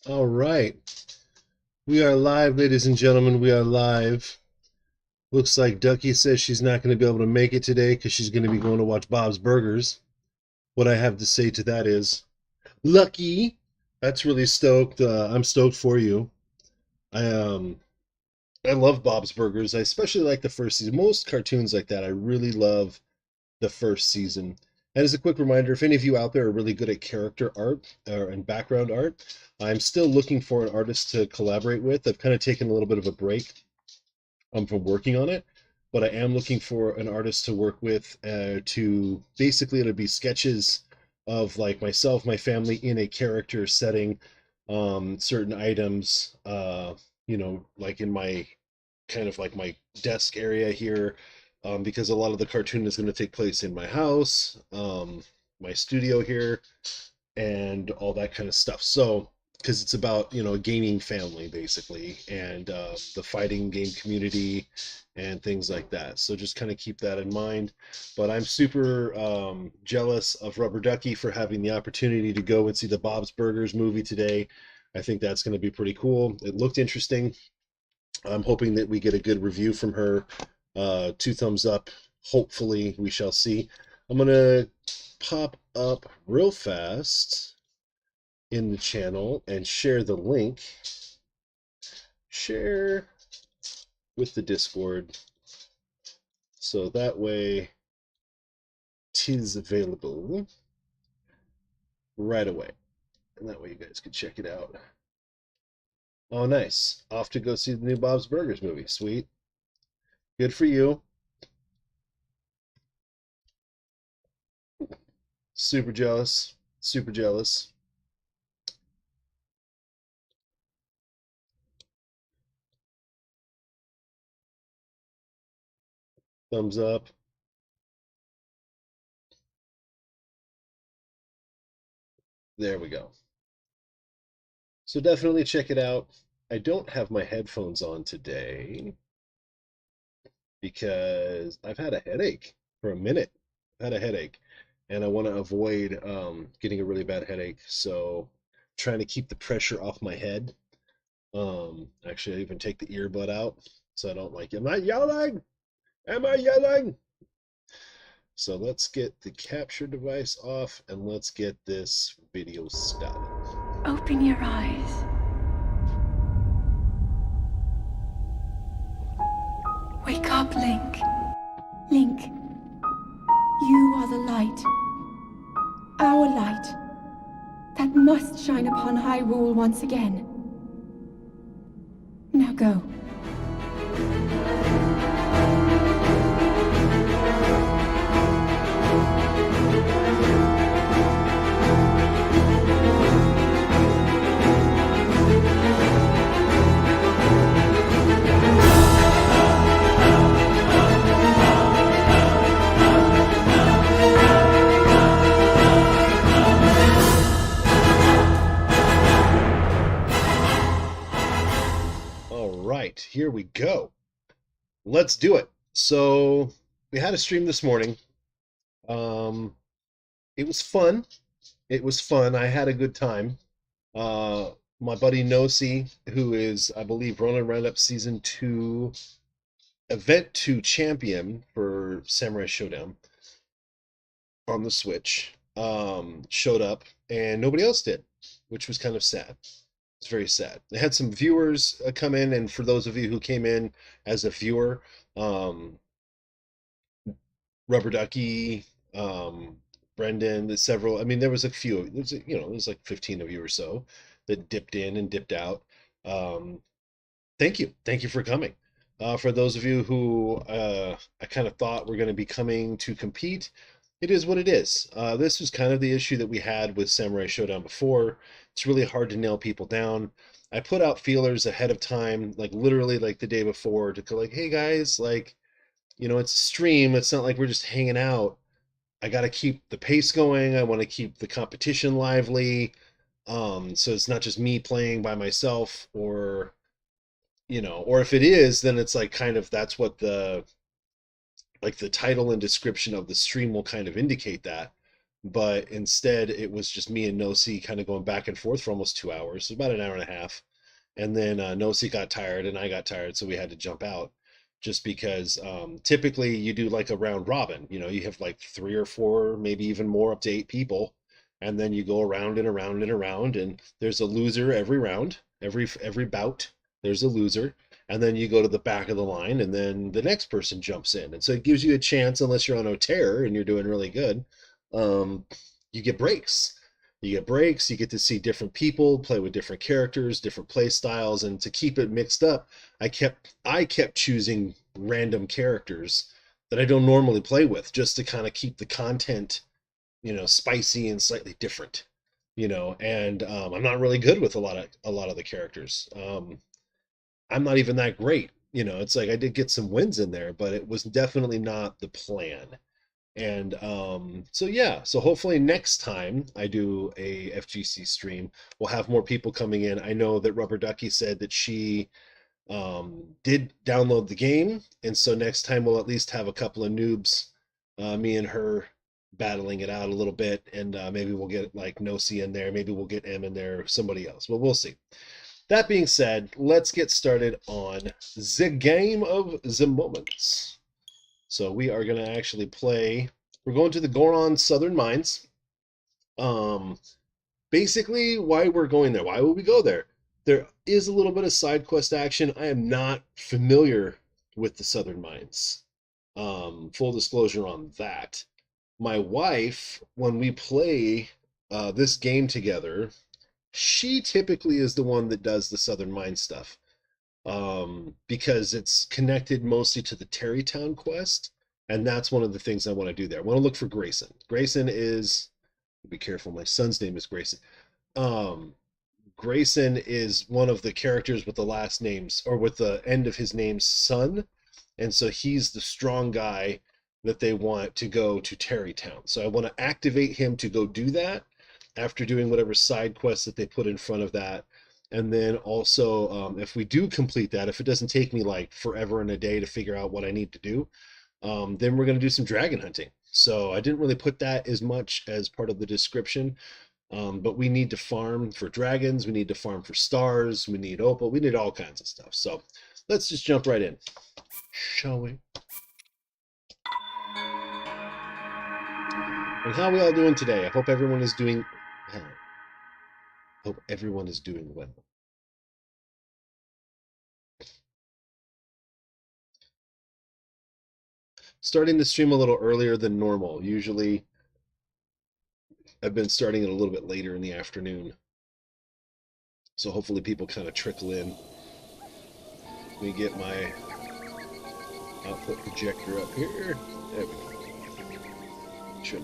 All right. We are live, ladies and gentlemen. We are live. Looks like Ducky says she's not going to be able to make it today because she's going to be going to watch Bob's Burgers. What I have to say to that is, lucky. That's really stoked. I'm stoked for you. I I love Bob's Burgers. I especially like the first season. Most cartoons like that, I really love the first season. And as a quick reminder, if any of you out there are really good at character art and background art, I'm still looking for an artist to collaborate with. I've kind of taken a little bit of a break from working on it, but I am looking for an artist to work with to basically it'll be sketches of like myself, my family in a character setting, certain items, like in my kind of like my desk area here, because a lot of the cartoon is going to take place in my house, my studio here, and all that kind of stuff. So, because it's about a gaming family basically, and the fighting game community and things like that. So just kind of keep that in mind. But I'm super jealous of Rubber Ducky for having the opportunity to go and see the Bob's Burgers movie today. I think that's going to be pretty cool. It looked interesting. I'm hoping that we get a good review from her. Two thumbs up. Hopefully, we shall see. I'm gonna pop up real fast in the channel and share the link. Share with the Discord, so that way 'tis available right away, and that way you guys can check it out. Oh, nice! Off to go see the new Bob's Burgers movie. Sweet, good for you. Super jealous. Super jealous. Thumbs up. There we go. So definitely check it out. I don't have my headphones on today because I've had a headache for a minute. I've had a headache, and I want to avoid getting a really bad headache. So trying to keep the pressure off my head. Actually, I even take the earbud out so I don't like, am I yelling? Am I yelling? So let's get the capture device off and let's get this video started. Open your eyes. Wake up, Link. Link, you are the light. Our light. That must shine upon Hyrule once again. Now go. Here we go. Let's do it. So we had a stream this morning. It was fun. It was fun. I had a good time. My buddy Nosi, who is, I believe, running right up season 2, event 2 champion for Samurai Showdown on the Switch, showed up, and nobody else did, which was kind of sad. It's very sad. They had some viewers come in, and for those of you who came in as a viewer, Rubber Ducky, Brendan, there's several. I mean, there was a few. There's like 15 of you or so that dipped in and dipped out. Um, thank you for coming. For those of you who I kind of thought were going to be coming to compete, it is what it is. This was kind of the issue that we had with Samurai Showdown before. It's really hard to nail people down. I put out feelers ahead of time, like literally like the day before, to go like, hey guys, like, it's a stream. It's not like we're just hanging out. I got to keep the pace going. I want to keep the competition lively. So it's not just me playing by myself, or if it is, then it's like kind of that's what the title and description of the stream will kind of indicate that. but instead it was just me and Nosi kind of going back and forth for almost 2 hours, about an hour and a half. And then Nosi got tired and I got tired, so we had to jump out. Just because typically you do like a round robin, you have like 3 or 4, maybe even more, up to 8 people, and then you go around and around and around, and there's a loser every round, every bout. There's a loser, and then you go to the back of the line, and then the next person jumps in, and so it gives you a chance, unless you're on a tear and you're doing really good. Um, you get breaks. You get breaks, you get to see different people, play with different characters, different play styles, and to keep it mixed up, I kept choosing random characters that I don't normally play with, just to kind of keep the content, spicy and slightly different. And I'm not really good with a lot of the characters. I'm not even that great. It's like I did get some wins in there, but it was definitely not the plan. And so yeah, so hopefully next time I do a FGC stream, we'll have more people coming in. I know that Rubber Ducky said that she did download the game, and so next time we'll at least have a couple of noobs, me and her battling it out a little bit, and maybe we'll get like Nosi in there, maybe we'll get M in there, somebody else, but we'll see. That being said, let's get started on the game of the moments. So we are going to actually play. We're going to the Goron Southern Mines. Basically, why we're going there. Why would we go there? There is a little bit of side quest action. I am not familiar with the Southern Mines. Full disclosure on that. My wife, when we play this game together, she typically is the one that does the Southern Mines stuff. Because it's connected mostly to the Terrytown quest, and that's one of the things I want to do there. I want to look for Grayson. Grayson is, be careful, my son's name is Grayson. Grayson is one of the characters with the last names, or with the end of his name's son, and so he's the strong guy that they want to go to Terrytown. So I want to activate him to go do that after doing whatever side quests that they put in front of that. And then also, if we do complete that, if it doesn't take me like forever and a day to figure out what I need to do, then we're going to do some dragon hunting. So I didn't really put that as much as part of the description, but we need to farm for dragons, we need to farm for stars, we need opal, we need all kinds of stuff. So let's just jump right in, shall we? And how are we all doing today? I hope everyone is doing well. Hope everyone is doing well. Starting the stream a little earlier than normal. Usually I've been starting it a little bit later in the afternoon. So hopefully people kind of trickle in. Let me get my output projector up here. There we go. Sure,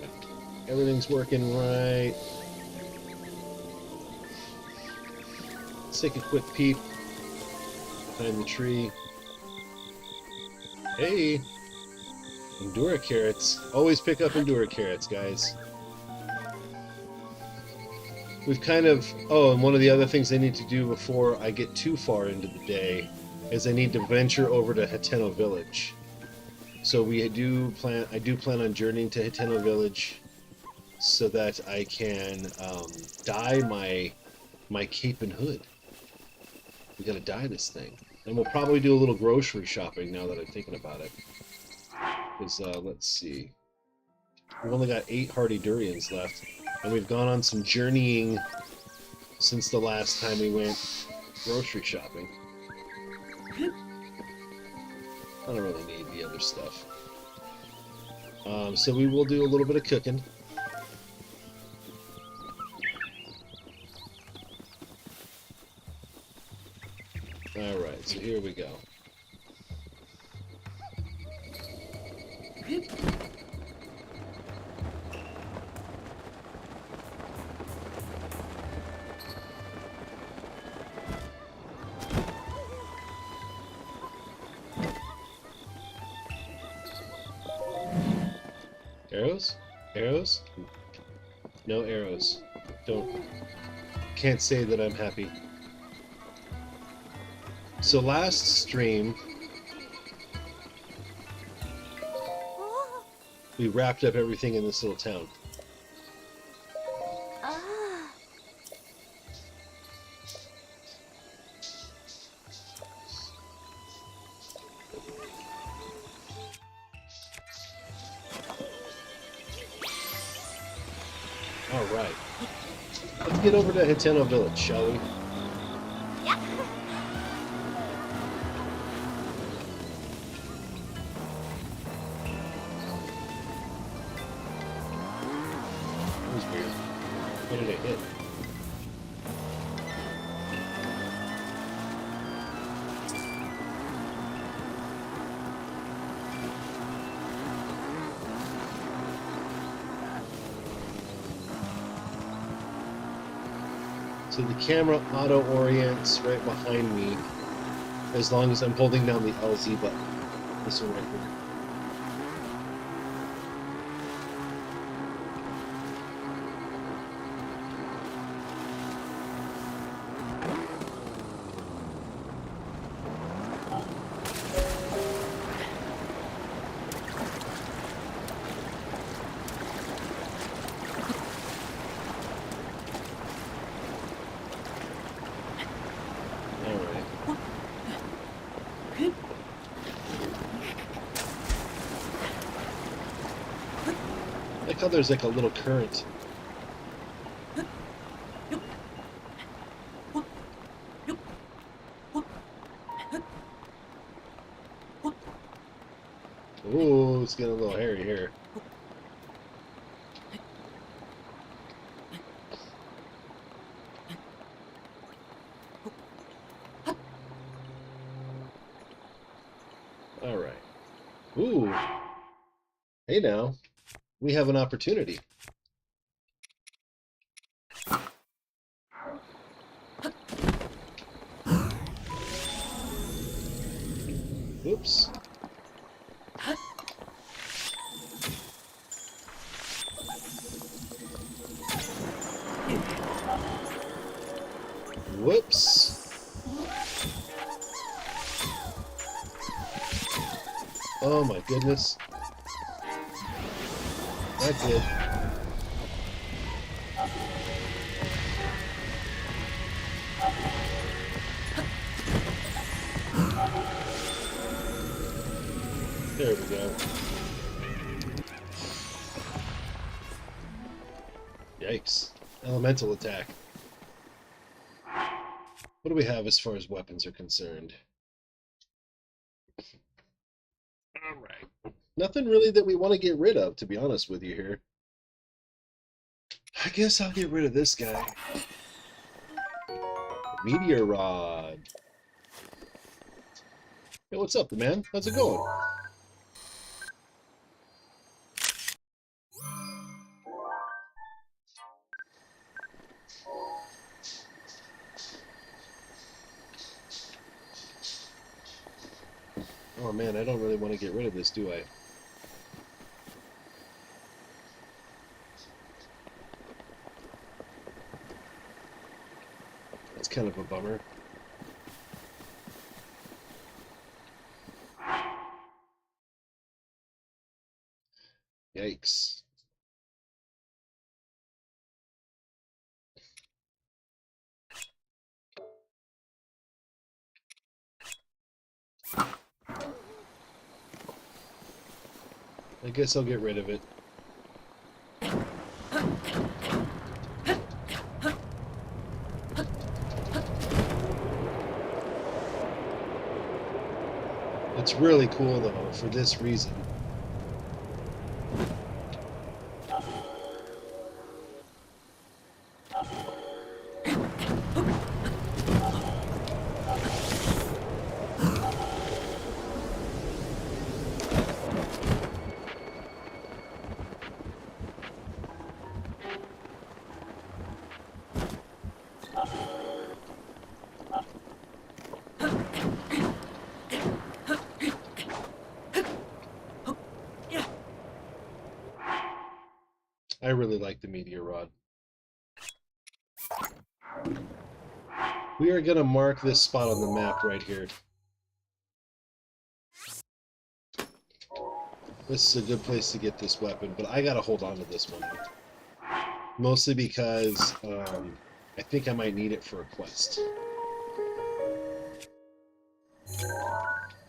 everything's working right. Let's take a quick peep behind the tree. Hey! Endura carrots. Always pick up Endura carrots, guys. We've kind of... Oh, and one of the other things I need to do before I get too far into the day is I need to venture over to Hateno Village. So I do plan on journeying to Hateno Village so that I can dye my cape and hood. We gotta dye this thing. And we'll probably do a little grocery shopping now that I'm thinking about it. Because, let's see. We've only got 8 Hardy Durians left. And we've gone on some journeying since the last time we went grocery shopping. I don't really need the other stuff. So we will do a little bit of cooking. Alright, so here we go. Arrows? Arrows? No arrows. Can't say that I'm happy. So last stream, we wrapped up everything in this little town. Alright. Let's get over to Hitano Village, shall we? Yeah. That was weird. What did it hit? So the camera auto-orients right behind me as long as I'm holding down the LZ button. This one right here. I like how there's like a little current. Ooh, it's getting a little hairy here. All right. Ooh. Hey now. We have an opportunity. Oops. Whoops. Oh my goodness. Not good. There we go. Yikes. Elemental attack. What do we have as far as weapons are concerned? Alright. Nothing really that we want to get rid of, to be honest with you here. I guess I'll get rid of this guy. Meteor Rod. Hey, what's up, man? How's it going? Oh man, I don't really want to get rid of this, do I? That's kind of a bummer. Yikes. I guess I'll get rid of it. It's really cool though, for this reason. I really like the Meteor Rod. We are going to mark this spot on the map right here. This is a good place to get this weapon, but I got to hold on to this one. Mostly because I think I might need it for a quest.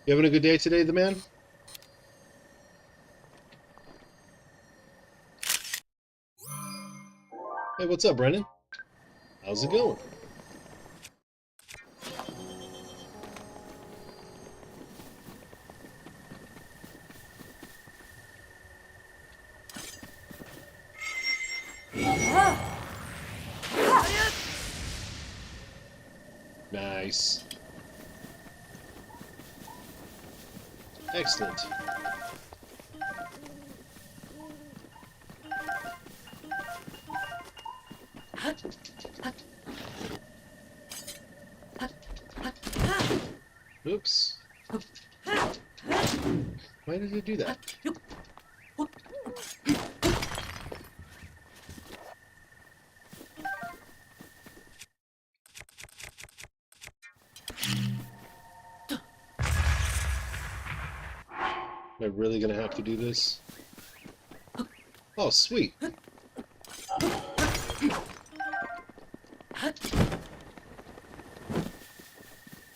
You having a good day today, the man? Hey, what's up, Brennan? How's it going? Nice. Excellent. Oops. Why did it do that? Am I really gonna have to do this? Oh, sweet.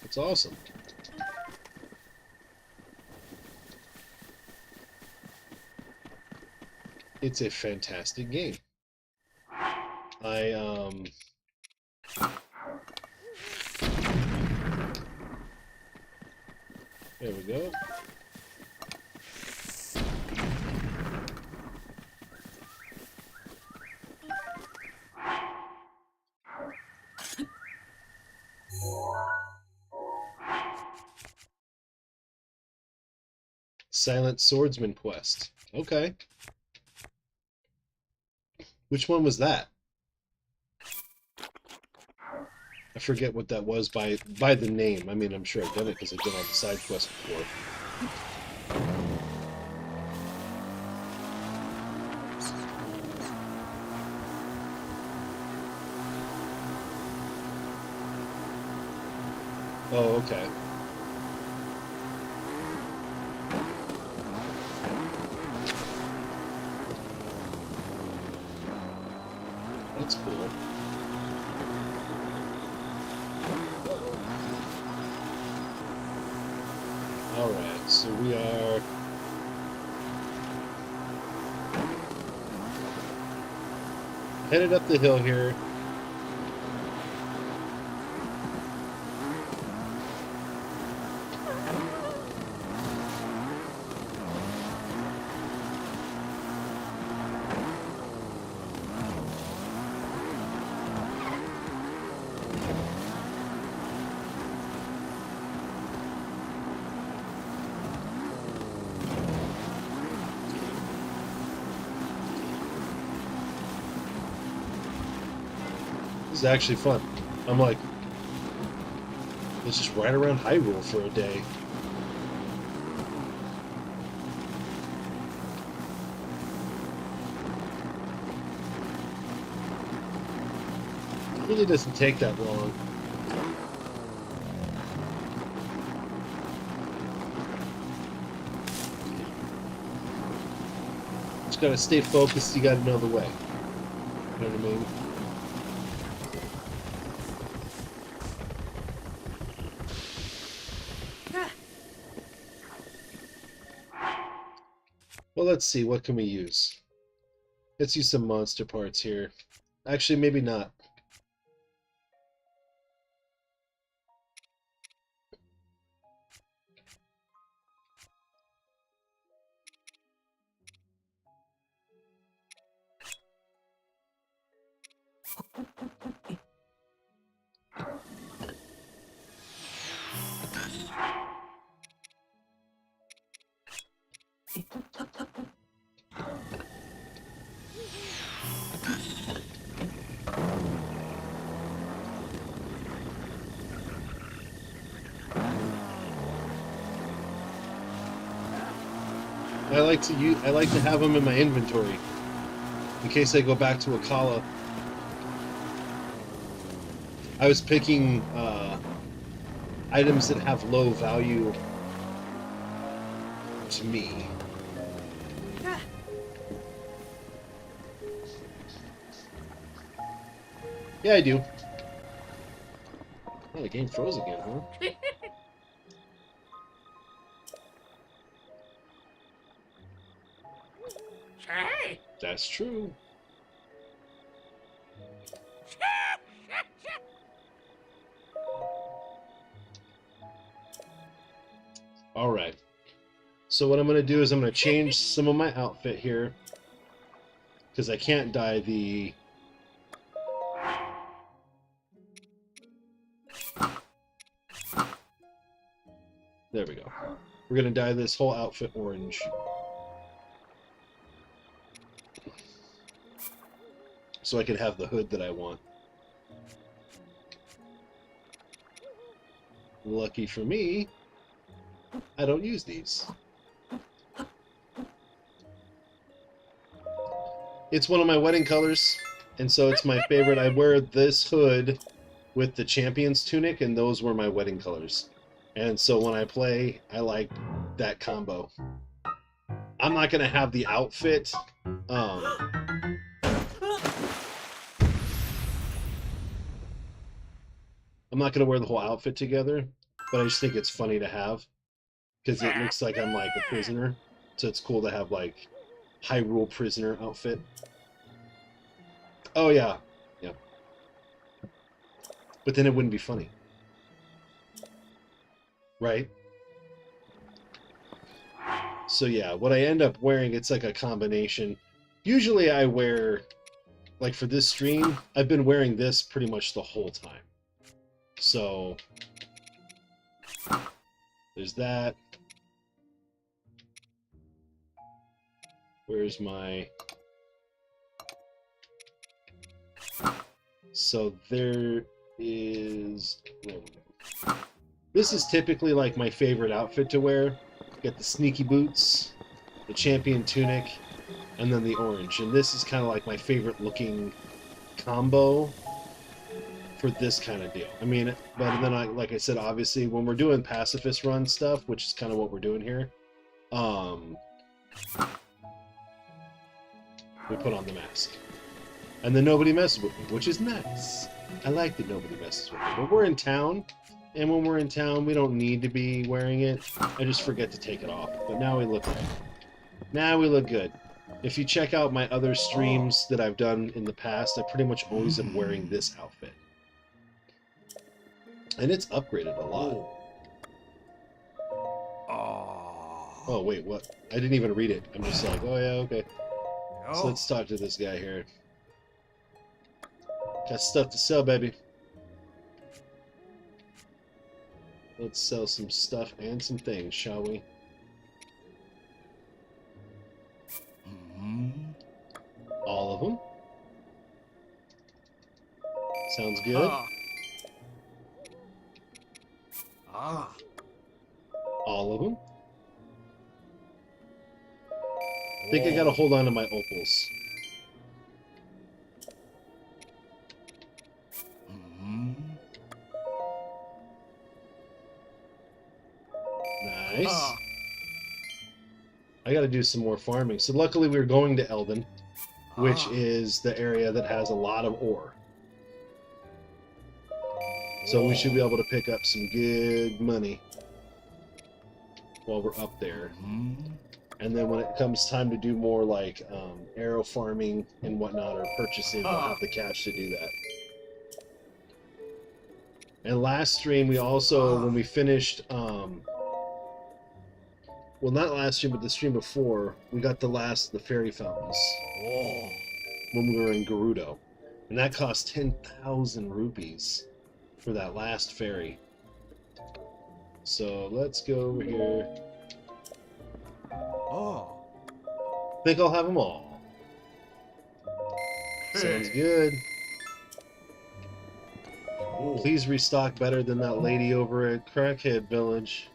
That's awesome. It's a fantastic game. There we go. Silent Swordsman Quest. Okay. Which one was that? I forget what that was by the name. I mean, I'm sure I've done it because I've done all the side quests before. Oh, okay. That's cool. Alright, so we are... headed up the hill here. This is actually fun. I'm like, let's just ride around Hyrule for a day. It really doesn't take that long. Just gotta stay focused, you gotta know the way. You know what I mean? Well, let's see, what can we use? Let's use some monster parts here. Actually, maybe not. I like to have them in my inventory in case I go back to Akala. I was picking items that have low value to me. Yeah, I do. Oh, the game froze again, huh? That's true. Alright. So what I'm going to do is I'm going to change some of my outfit here. Because I can't dye the... There we go. We're going to dye this whole outfit orange. So I can have the hood that I want. Lucky for me, I don't use these. It's one of my wedding colors, and so it's my favorite. I wear this hood with the champion's tunic, and those were my wedding colors. And so when I play, I like that combo. I'm not going to have the outfit. I'm not going to wear the whole outfit together, but I just think it's funny to have. Because it looks like I'm like a prisoner. So it's cool to have like Hyrule prisoner outfit. Oh yeah. Yeah. But then it wouldn't be funny. Right? So yeah, what I end up wearing, it's like a combination. Usually I wear, like for this stream, I've been wearing this pretty much the whole time. So there's that. Where's my... So there is... This is typically like my favorite outfit to wear. Get the sneaky boots, the champion tunic, and then the orange. And this is kind of like my favorite looking combo for this kind of deal. I mean, but then like I said, obviously when we're doing pacifist run stuff, which is kind of what we're doing here, we put on the mask. And then nobody messes with me, which is nice. I like that nobody messes with me. But we're in town, and when we're in town, we don't need to be wearing it. I just forget to take it off. But now we look good. Now we look good. If you check out my other streams that I've done in the past, I pretty much always am wearing this outfit. And it's upgraded a lot. Oh, wait, what? I didn't even read it. I'm just like, oh yeah, okay. So let's talk to this guy here. Got stuff to sell, baby. Let's sell some stuff and some things, shall we? All of them. Sounds good. All of them. I think I gotta hold on to my opals. Nice. I gotta do some more farming. So luckily we're going to Eldon, which is the area that has a lot of ore. So we should be able to pick up some good money while we're up there. And then when it comes time to do more like arrow farming and whatnot, or purchasing, we'll have the cash to do that. And last stream we also, when we finished, well, not last stream, but the stream before, we got the fairy fountains when we were in Gerudo. And that cost 10,000 rupees for that last fairy. So let's go over here. I think I'll have them all. Sounds good. Please restock better than that lady over at Crackhead Village.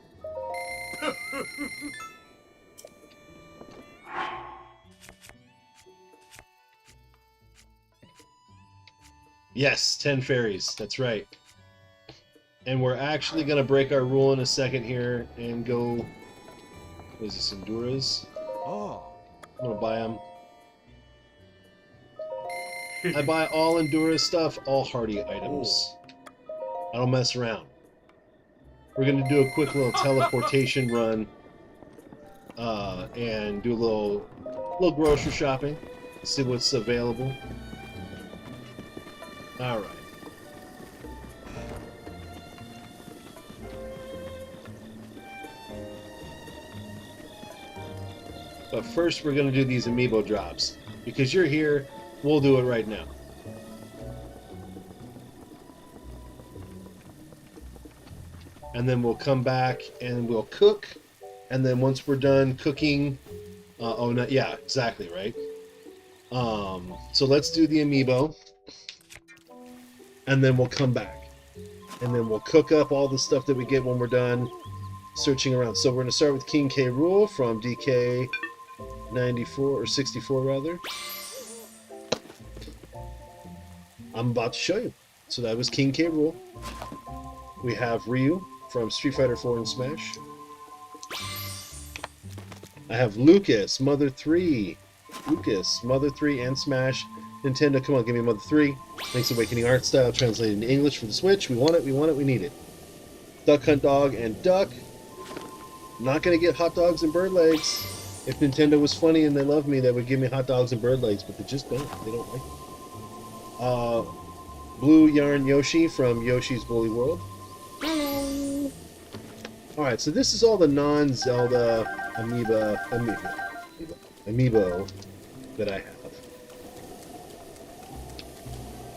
Yes, 10 fairies. That's right. And we're actually going to break our rule in a second here and go... What is this, Enduras? I'm going to buy them. I buy all Endura stuff, all Hardy items. I don't mess around. We're going to do a quick little teleportation run and do a little grocery shopping, see what's available. All right. But first we're going to do these amiibo drops. Because you're here, we'll do it right now. And then we'll come back and we'll cook. And then once we're done cooking... oh, no, yeah, exactly, right? So let's do the amiibo. And then we'll come back. And then we'll cook up all the stuff that we get when we're done searching around. So we're going to start with King K Rool from DK 94 or 64 rather. I'm about to show you. So that was King K Rool. We have Ryu from Street Fighter 4 and Smash. I have Lucas, Mother 3. Lucas, Mother 3 and Smash. Nintendo, come on, give me Mother 3. Link's Awakening art style translated into English for the Switch. We want it, we want it, we need it. Duck Hunt Dog and Duck. Not going to get hot dogs and bird legs. If Nintendo was funny and they loved me, they would give me hot dogs and bird legs, but they just don't. They don't like it. Blue Yarn Yoshi from Yoshi's Woolly World. Hello. Alright, so this is all the non-Zelda amiibo that I have.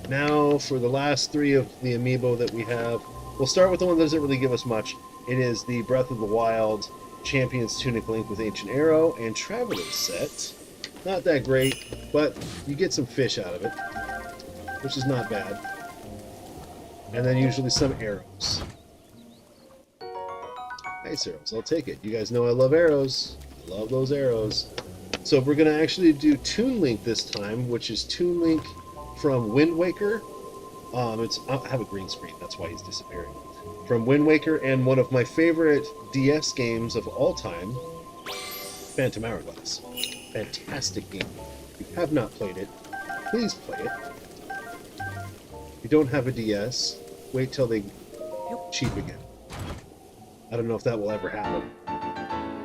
Now, for the last three of the amiibo that we have, we'll start with the one that doesn't really give us much. It is the Breath of the Wild Champion's Tunic Link with Ancient Arrow and Traveler's Set. Not that great, but you get some fish out of it, which is not bad. And then usually some arrows. Nice arrows, I'll take it. You guys know I love arrows. Love those arrows. So we're going to actually do Toon Link this time, which is Toon Link from Wind Waker. I have a green screen, that's why he's disappearing. From Wind Waker and one of my favorite DS games of all time, Phantom Hourglass. Fantastic game. If you have not played it, please play it. If you don't have a DS, wait till they get cheap again. I don't know if that will ever happen.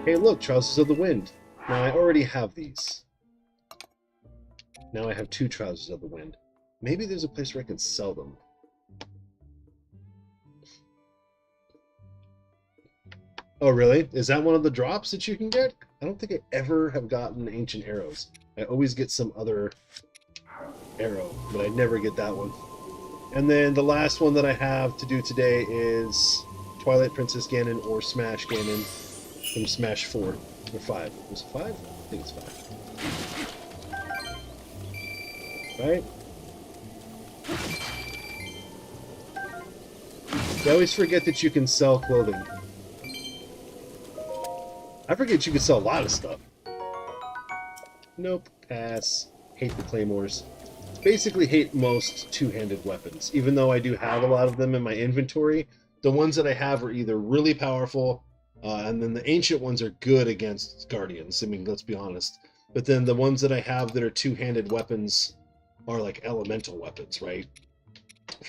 Hey look, Trousers of the Wind. Now I already have these. Now I have 2 Trousers of the Wind. Maybe there's a place where I can sell them. Oh really? Is that one of the drops that you can get? I don't think I ever have gotten Ancient Arrows. I always get some other arrow, but I never get that one. And then the last one that I have to do today is Twilight Princess Ganon or Smash Ganon from Smash 4 or 5. Was it 5? I think it's 5. Right? I always forget that you can sell clothing. I forget you can sell a lot of stuff. Nope. Pass. Hate the claymores. Basically hate most two-handed weapons. Even though I do have a lot of them in my inventory, the ones that I have are either really powerful, and then the ancient ones are good against guardians. I mean, let's be honest. But then the ones that I have that are two-handed weapons are like elemental weapons, right?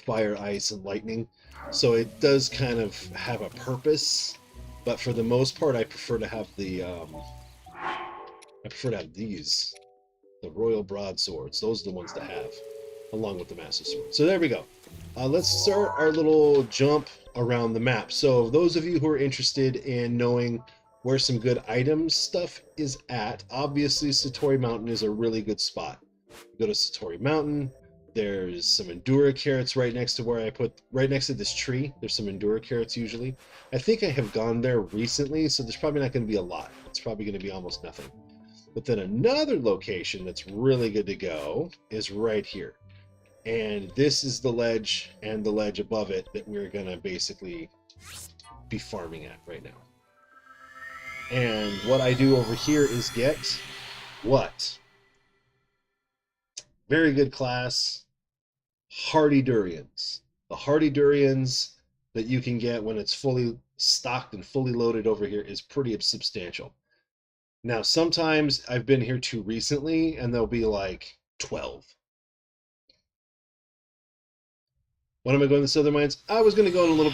Fire, ice, and lightning. So it does kind of have a purpose, but for the most part, I prefer to have the these, the Royal Broadswords. Those are the ones to have, along with the Massive Sword. So there we go. Let's start our little jump around the map. So those of you who are interested in knowing where some good items stuff is at, obviously Satori Mountain is a really good spot. Go to Satori Mountain. There's some Endura carrots right next to where I put, right next to this tree. There's some Endura carrots usually. I think I have gone there recently, so there's probably not going to be a lot. It's probably going to be almost nothing. But then another location that's really good to go is right here. And this is the ledge and the ledge above it that we're going to basically be farming at right now. And what I do over here is get what? Very good class. Hardy Durians. The Hardy Durians that you can get when it's fully stocked and fully loaded over here is pretty substantial. Now, sometimes I've been here too recently, and there'll be like 12. When am I going to the Southern Mines? I was going to go in a little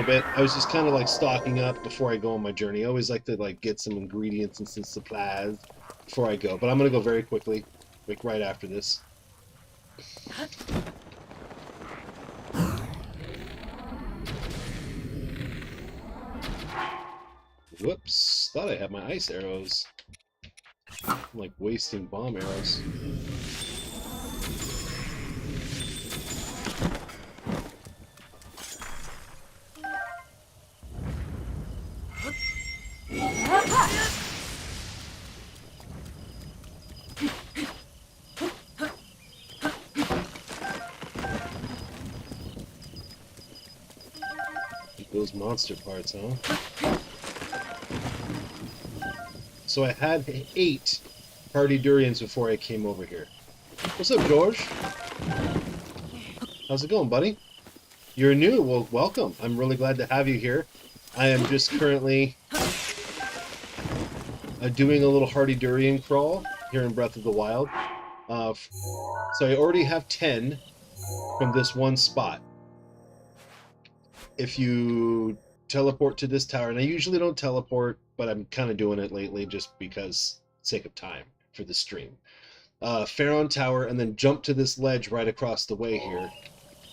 bit. I was just kind of like stocking up before I go on my journey. I always like to like get some ingredients and some supplies before I go, but I'm going to go very quickly, like right after this. Whoops, thought I had my ice arrows. I'm like wasting bomb arrows. Those monster parts, huh? So I had 8 Hardy Durians before I came over here. What's up, George? How's it going, buddy? You're new. Well, welcome. I'm really glad to have you here. I am just currently doing a little Hardy Durian crawl here in Breath of the Wild. So I already have 10 from this one spot. If you teleport to this tower, and I usually don't teleport, but I'm kind of doing it lately just because sake of time for the stream. Pharaon Tower, and then jump to this ledge right across the way here.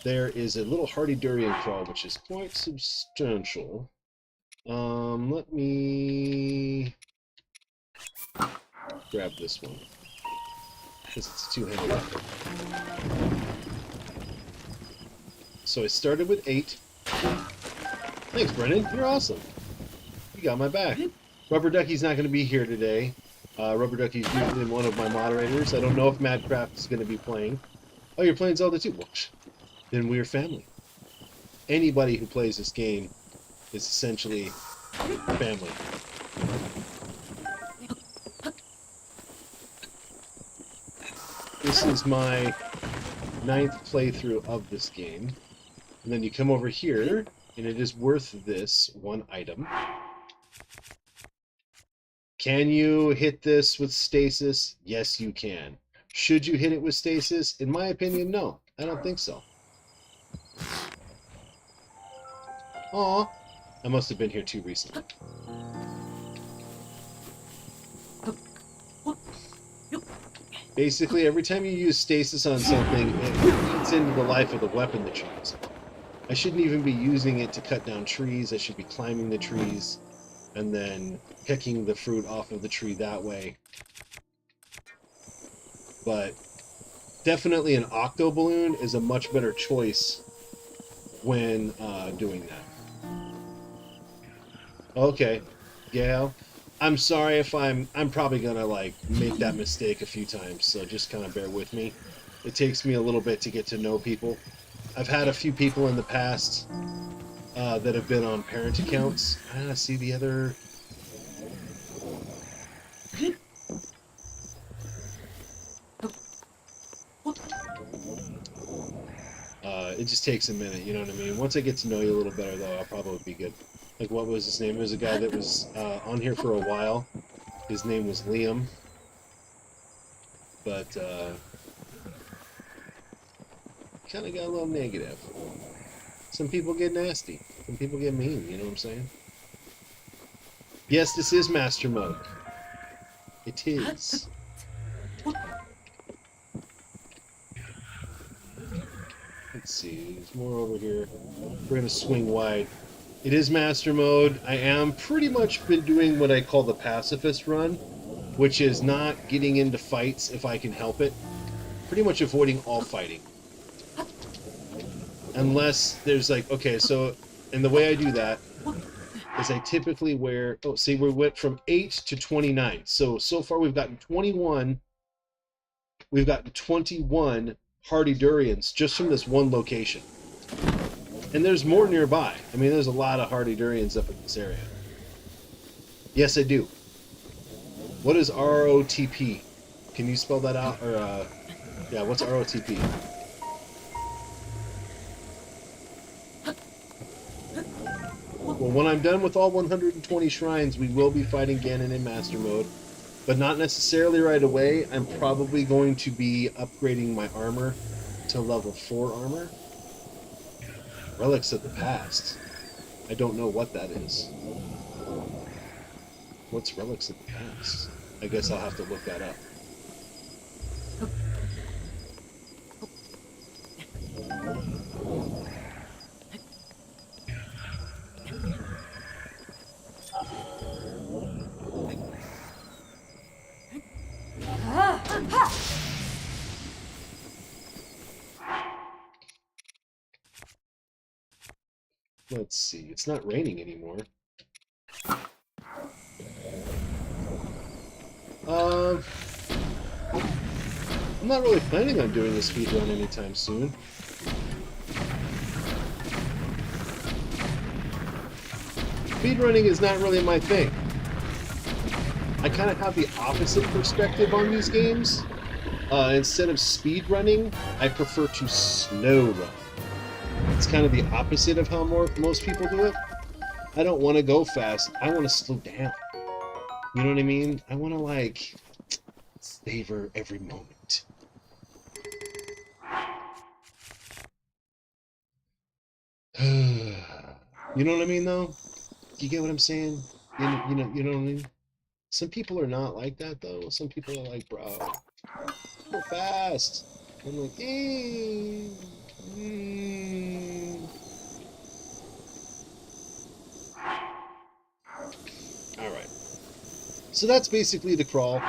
There is a little Hardy Durian crawl, which is quite substantial. Let me grab this one, because it's a two-handed weapon. So I started with 8. Thanks, Brennan. You're awesome. You got my back. Rubber Ducky's not going to be here today. Rubber Ducky's usually one of my moderators. I don't know if Madcraft is going to be playing. Oh, you're playing Zelda too? Well, then we're family. Anybody who plays this game is essentially family. This is my 9th playthrough of this game. And then you come over here, and it is worth this 1 item. Can you hit this with stasis? Yes, you can. Should you hit it with stasis? In my opinion, no. I don't think so. Aw. I must have been here too recently. Basically, every time you use stasis on something, it eats into the life of the weapon that you're using. I shouldn't even be using it to cut down trees. I should be climbing the trees and then picking the fruit off of the tree that way. But definitely an octo balloon is a much better choice when doing that. Okay, Gail. I'm sorry if I'm probably gonna like make that mistake a few times, so just kind of bear with me. It takes me a little bit to get to know people. I've had a few people in the past that have been on parent accounts. See the other. It just takes a minute, you know what I mean? Once I get to know you a little better, though, I'll probably be good. Like, what was his name? There was a guy that was on here for a while. His name was Liam. But, kind of got a little negative. Some people get nasty. Some people get mean, you know what I'm saying? Yes, this is Master Mode. It is. Let's see, there's more over here. We're going to swing wide. It is Master Mode. I am pretty much been doing what I call the pacifist run, which is not getting into fights if I can help it. Pretty much avoiding all fighting. Unless there's like, okay, so, and the way I do that is I typically wear, oh, see, we went from 8 to 29. So far we've gotten 21. We've gotten 21 Hardy Durians just from this one location. And there's more nearby. I mean, there's a lot of Hardy Durians up in this area. Yes, I do. What is ROTP? Can you spell that out? Or, yeah, what's ROTP? Well, when I'm done with all 120 shrines, we will be fighting Ganon in Master Mode. But not necessarily right away. I'm probably going to be upgrading my armor to level 4 armor. Relics of the Past. I don't know what that is. What's Relics of the Past? I guess I'll have to look that up. Let's see. It's not raining anymore. I'm not really planning on doing a speed run anytime soon. Speedrunning is not really my thing. I kind of have the opposite perspective on these games. Instead of speedrunning, I prefer to snow run. It's kind of the opposite of how most people do it. I don't want to go fast. I want to slow down. You know what I mean? I want to, like, savor every moment. You know what I mean, though? You get what I'm saying? You know what I mean? Some people are not like that, though. Some people are like, bro, go fast. I'm like, All right. So that's basically the crawl.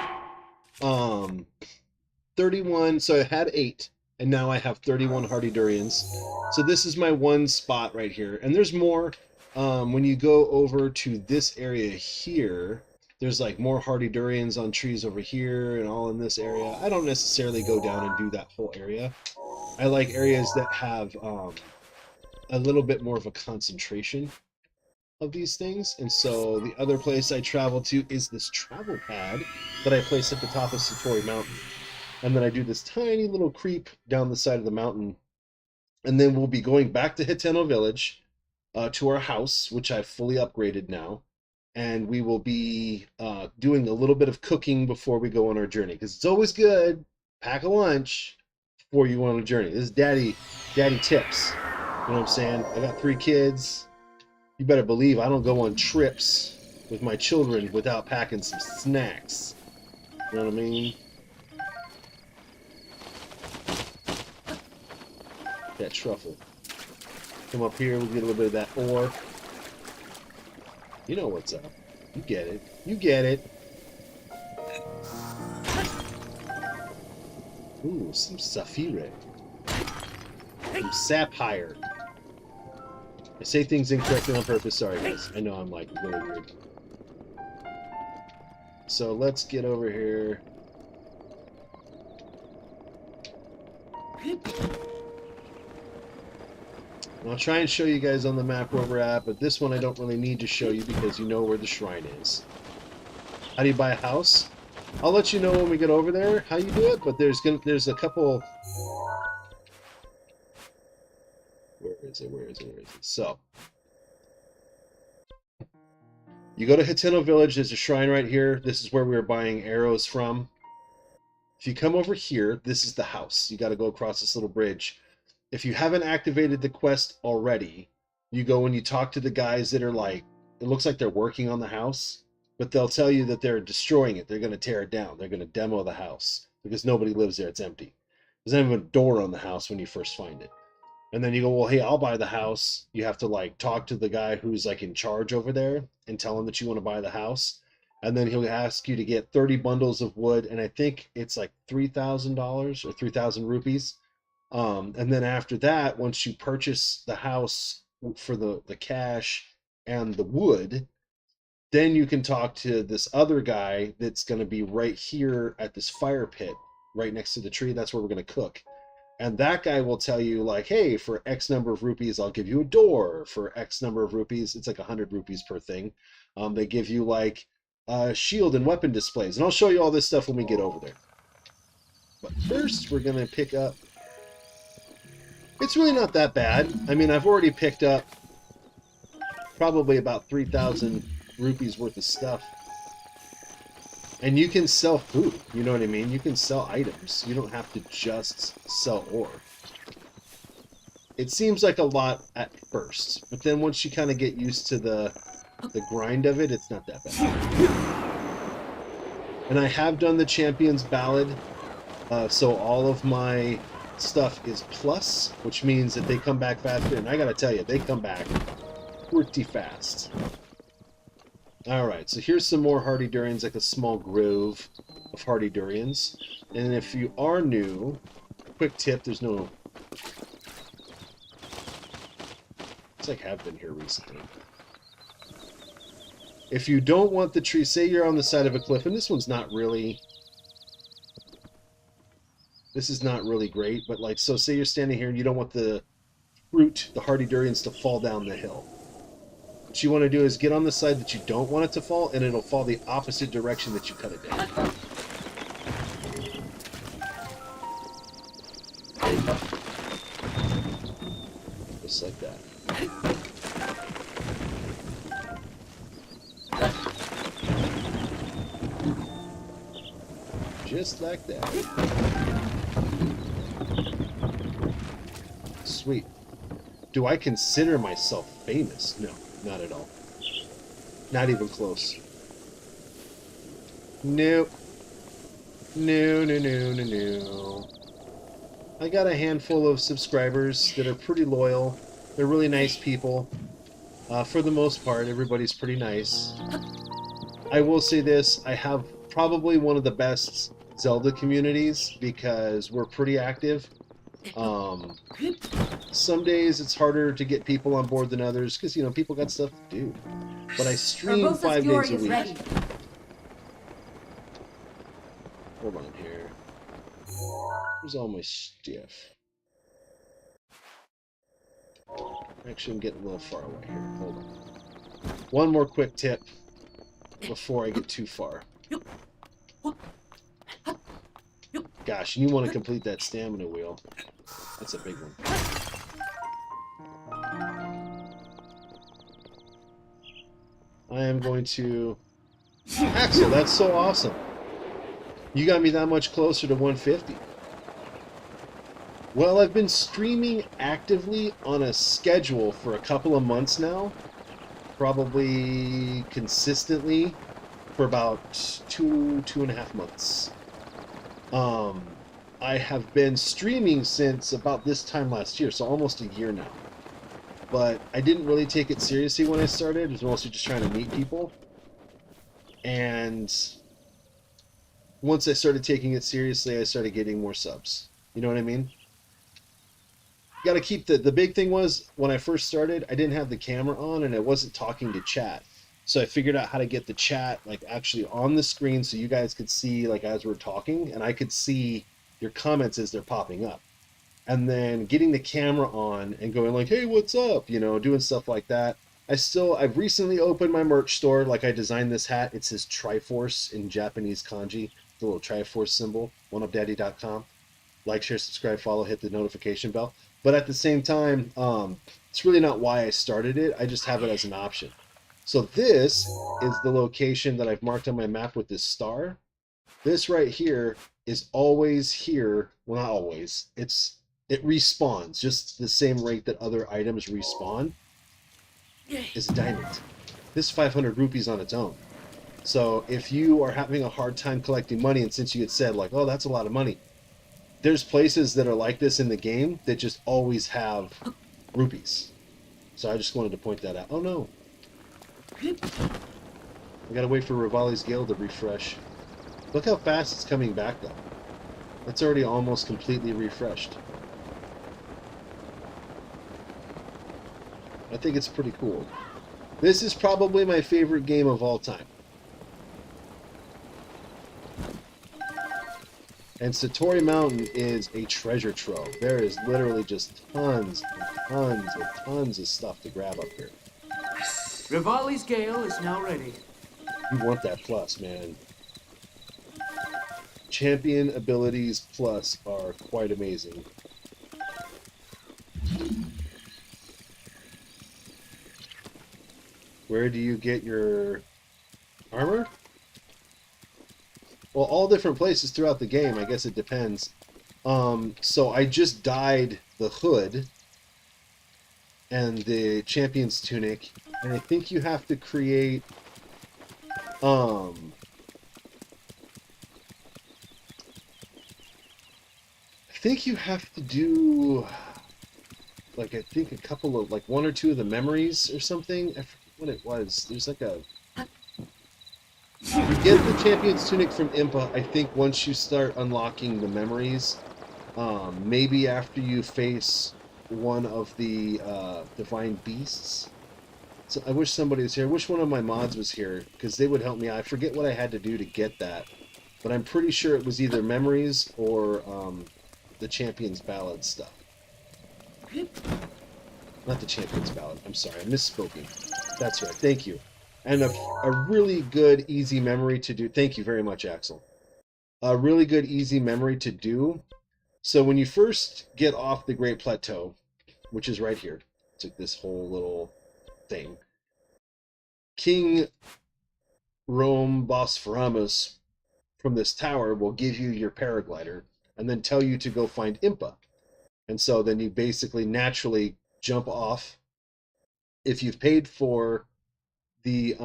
31. So I had 8, and now I have 31 Hardy Durians. So this is my one spot right here, and there's more. When you go over to this area here, there's like more Hardy Durians on trees over here and all in this area. I don't necessarily go down and do that whole area. I like areas that have a little bit more of a concentration of these things. And so the other place I travel to is this travel pad that I place at the top of Satori Mountain. And then I do this tiny little creep down the side of the mountain. And then we'll be going back to Hiteno Village to our house, which I've fully upgraded now. And we will be doing a little bit of cooking before we go on our journey. Because it's always good, pack a lunch before you go on a journey. This is daddy tips. You know what I'm saying? I got 3 kids. You better believe I don't go on trips with my children without packing some snacks. You know what I mean? That truffle. Come up here, we'll get a little bit of that ore. You know what's up. You get it. You get it. Ooh, some Saphire. Some Sapphire. I say things incorrectly on purpose. Sorry, guys. I know I'm, like, really weird. So let's get over here. And I'll try and show you guys on the map where we're at, but this one I don't really need to show you because you know where the shrine is. How do you buy a house? I'll let you know when we get over there how you do it, but there's a couple... Where is it? So, you go to Hiteno Village, there's a shrine right here. This is where we were buying arrows from. If you come over here, this is the house. You got to go across this little bridge. If you haven't activated the quest already, you go and you talk to the guys that are like, it looks like they're working on the house, but they'll tell you that they're destroying it. They're going to tear it down. They're going to demo the house because nobody lives there. It's empty. There's not even a door on the house when you first find it. And then you go, well, hey, I'll buy the house. You have to like talk to the guy who's like in charge over there and tell him that you want to buy the house. And then he'll ask you to get 30 bundles of wood. And I think it's like $3,000 or 3,000 rupees. And then after that, once you purchase the house for the cash and the wood, then you can talk to this other guy that's going to be right here at this fire pit, right next to the tree. That's where we're going to cook. And that guy will tell you, like, hey, for X number of rupees, I'll give you a door. For X number of rupees, it's like 100 rupees per thing. They give you, like, shield and weapon displays. And I'll show you all this stuff when we get over there. But first, we're going to pick up... It's really not that bad. I mean, I've already picked up probably about 3,000 rupees worth of stuff. And you can sell food, you know what I mean? You can sell items. You don't have to just sell ore. It seems like a lot at first, but then once you kind of get used to the grind of it, it's not that bad. And I have done the Champion's Ballad, so all of my stuff is plus, which means that they come back faster, and I gotta tell you, they come back pretty fast. Alright, so here's some more Hardy Durians, like a small grove of Hardy Durians. And if you are new, quick tip, there's no... It's like have been here recently. If you don't want the tree, say you're on the side of a cliff, and this one's not really... This is not really great, but like, so say you're standing here and you don't want the fruit, the Hardy Durians, to fall down the hill. What you want to do is get on the side that you don't want it to fall, and it'll fall the opposite direction that you cut it down. Just like that. Just like that. Sweet. Do I consider myself famous? No, not at all. Not even close. Nope. No, no, no, no, no. I got a handful of subscribers that are pretty loyal. They're really nice people. For the most part, everybody's pretty nice. I will say this, I have probably one of the best Zelda communities because we're pretty active. Some days it's harder to get people on board than others because, you know, people got stuff to do. But I stream 5 days a week. Ready. Hold on here. Where's all my stuff? Actually, I'm getting a little far away here. Hold on. One more quick tip before I get too far. Gosh, you want to complete that stamina wheel. That's a big one. I am going to... Axel, that's so awesome. You got me that much closer to 150. Well, I've been streaming actively on a schedule for a couple of months now. Probably consistently for about two and a half months. I have been streaming since about this time last year, so almost a year now. But I didn't really take it seriously when I started. It was mostly just trying to meet people. And once I started taking it seriously, I started getting more subs. You know what I mean? You gotta keep the big thing was, when I first started, I didn't have the camera on and I wasn't talking to chat. So I figured out how to get the chat like actually on the screen so you guys could see like as we're talking, and I could see your comments as they're popping up. And then getting the camera on and going like, hey, what's up? You know, doing stuff like that. I've recently opened my merch store. Like, I designed this hat. It says Triforce in Japanese kanji, the little Triforce symbol, 1UPdaddy.com. Like, share, subscribe, follow, hit the notification bell. But at the same time, it's really not why I started it. I just have it as an option. So this is the location that I've marked on my map with this star. This right here is always here. Well, not always. It respawns just the same rate that other items respawn. Is a diamond. This 500 rupees on its own. So if you are having a hard time collecting money, and since you had said like, oh, that's a lot of money, there's places that are like this in the game that just always have rupees. So I just wanted to point that out. Oh no. I gotta wait for Rivali's Gale to refresh. Look how fast it's coming back though. It's already almost completely refreshed. I think it's pretty cool. This is probably my favorite game of all time. And Satori Mountain is a treasure trove. There is literally just tons and tons and tons of stuff to grab up here. Rivali's Gale is now ready. You want that plus, man. Champion abilities plus are quite amazing. Where do you get your armor? Well, all different places throughout the game. I guess it depends. So I just dyed the hood and the champion's tunic, and I think you have to create I think you have to do like, I think a couple of like 1 or 2 of the memories or something. I forget what it was. There's like a... You get the champion's tunic from Impa, I think, once you start unlocking the memories. Maybe after you face one of the divine beasts. So I wish somebody was here. I wish one of my mods was here, because they would help me. I forget what I had to do to get that, but I'm pretty sure it was either memories or the Champion's Ballad stuff. Not the Champion's Ballad. I'm sorry, I'm misspoken. That's right. Thank you. And a really good, easy memory to do. Thank you very much, Axel. A really good, easy memory to do. So when you first get off the Great Plateau, which is right here, it's like this whole little thing. King Rome Bosphorus from this tower will give you your paraglider and then tell you to go find Impa. And so then you basically naturally jump off. If you've paid for the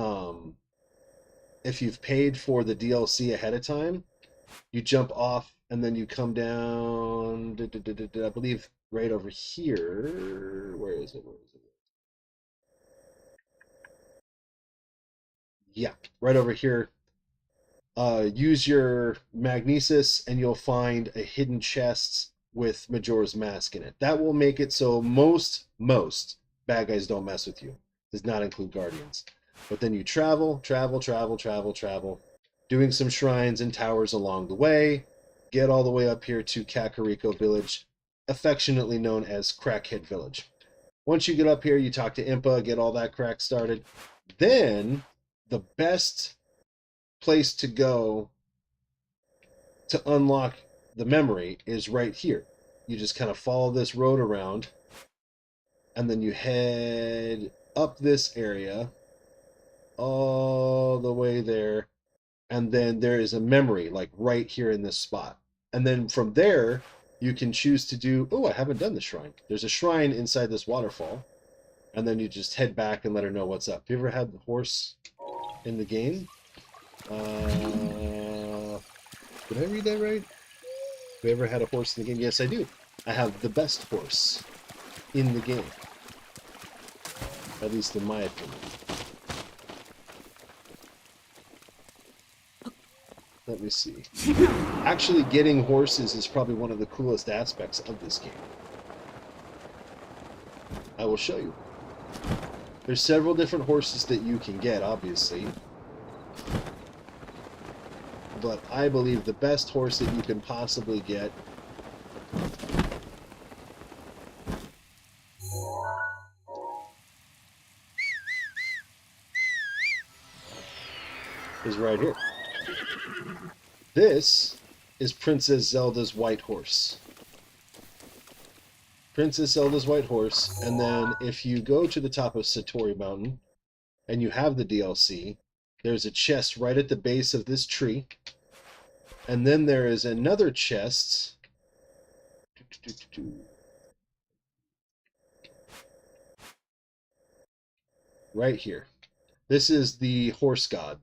DLC ahead of time, you jump off and then you come down, I believe right over here. Where is it? Yeah, right over here. Use your magnesis and you'll find a hidden chest with Majora's Mask in it. That will make it so most bad guys don't mess with you. Does not include guardians. But then you travel, doing some shrines and towers along the way, get all the way up here to Kakariko Village, affectionately known as Crackhead Village. Once you get up here, you talk to Impa, get all that crack started. Then the best place to go to unlock the memory is right here. You just kind of follow this road around and then you head up this area all the way there, and then there is a memory like right here in this spot. And then from there you can choose to do, oh, I haven't done the shrine. There's a shrine inside this waterfall, and then you just head back and let her know what's up. Have you ever had the horse in the game? Did I read that right? Have you ever had a horse in the game? Yes, I do. I have the best horse in the game. At least in my opinion. Let me see. Actually, getting horses is probably one of the coolest aspects of this game. I will show you. There's several different horses that you can get, obviously. But I believe the best horse that you can possibly get is right here. This is Princess Zelda's white horse. Princess Zelda's white horse, and then if you go to the top of Satori Mountain and you have the DLC, there's a chest right at the base of this tree, and then there is another chest right here. This is the horse god,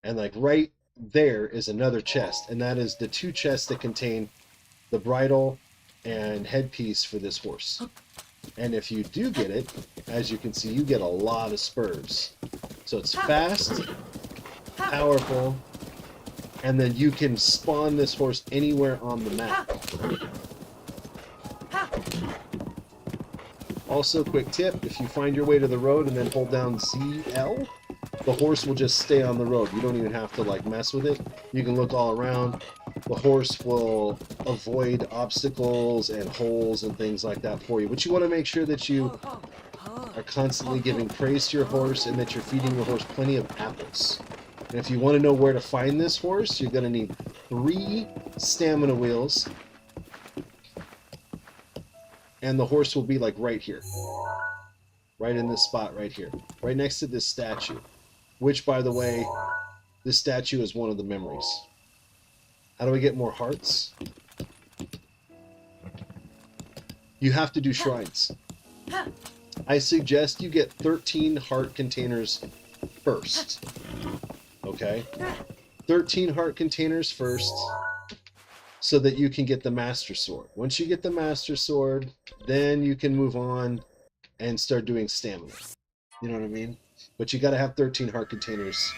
and like right there is another chest, and that is the two chests that contain the bridle and headpiece for this horse. And if you do get it, as you can see, you get a lot of spurs. So it's fast, powerful, and then you can spawn this horse anywhere on the map. Also, quick tip, if you find your way to the road and then hold down ZL, the horse will just stay on the road. You don't even have to like mess with it. You can look all around. The horse will avoid obstacles and holes and things like that for you. But you want to make sure that you are constantly giving praise to your horse and that you're feeding your horse plenty of apples. And if you want to know where to find this horse, you're going to need 3 stamina wheels. And the horse will be like right here. Right in this spot right here. Right next to this statue. Which, by the way, this statue is one of the memories. How do I get more hearts? You have to do shrines. I suggest you get 13 heart containers first. Okay? 13 heart containers first, so that you can get the Master Sword. Once you get the Master Sword, then you can move on and start doing stamina. You know what I mean? But you gotta have 13 heart containers.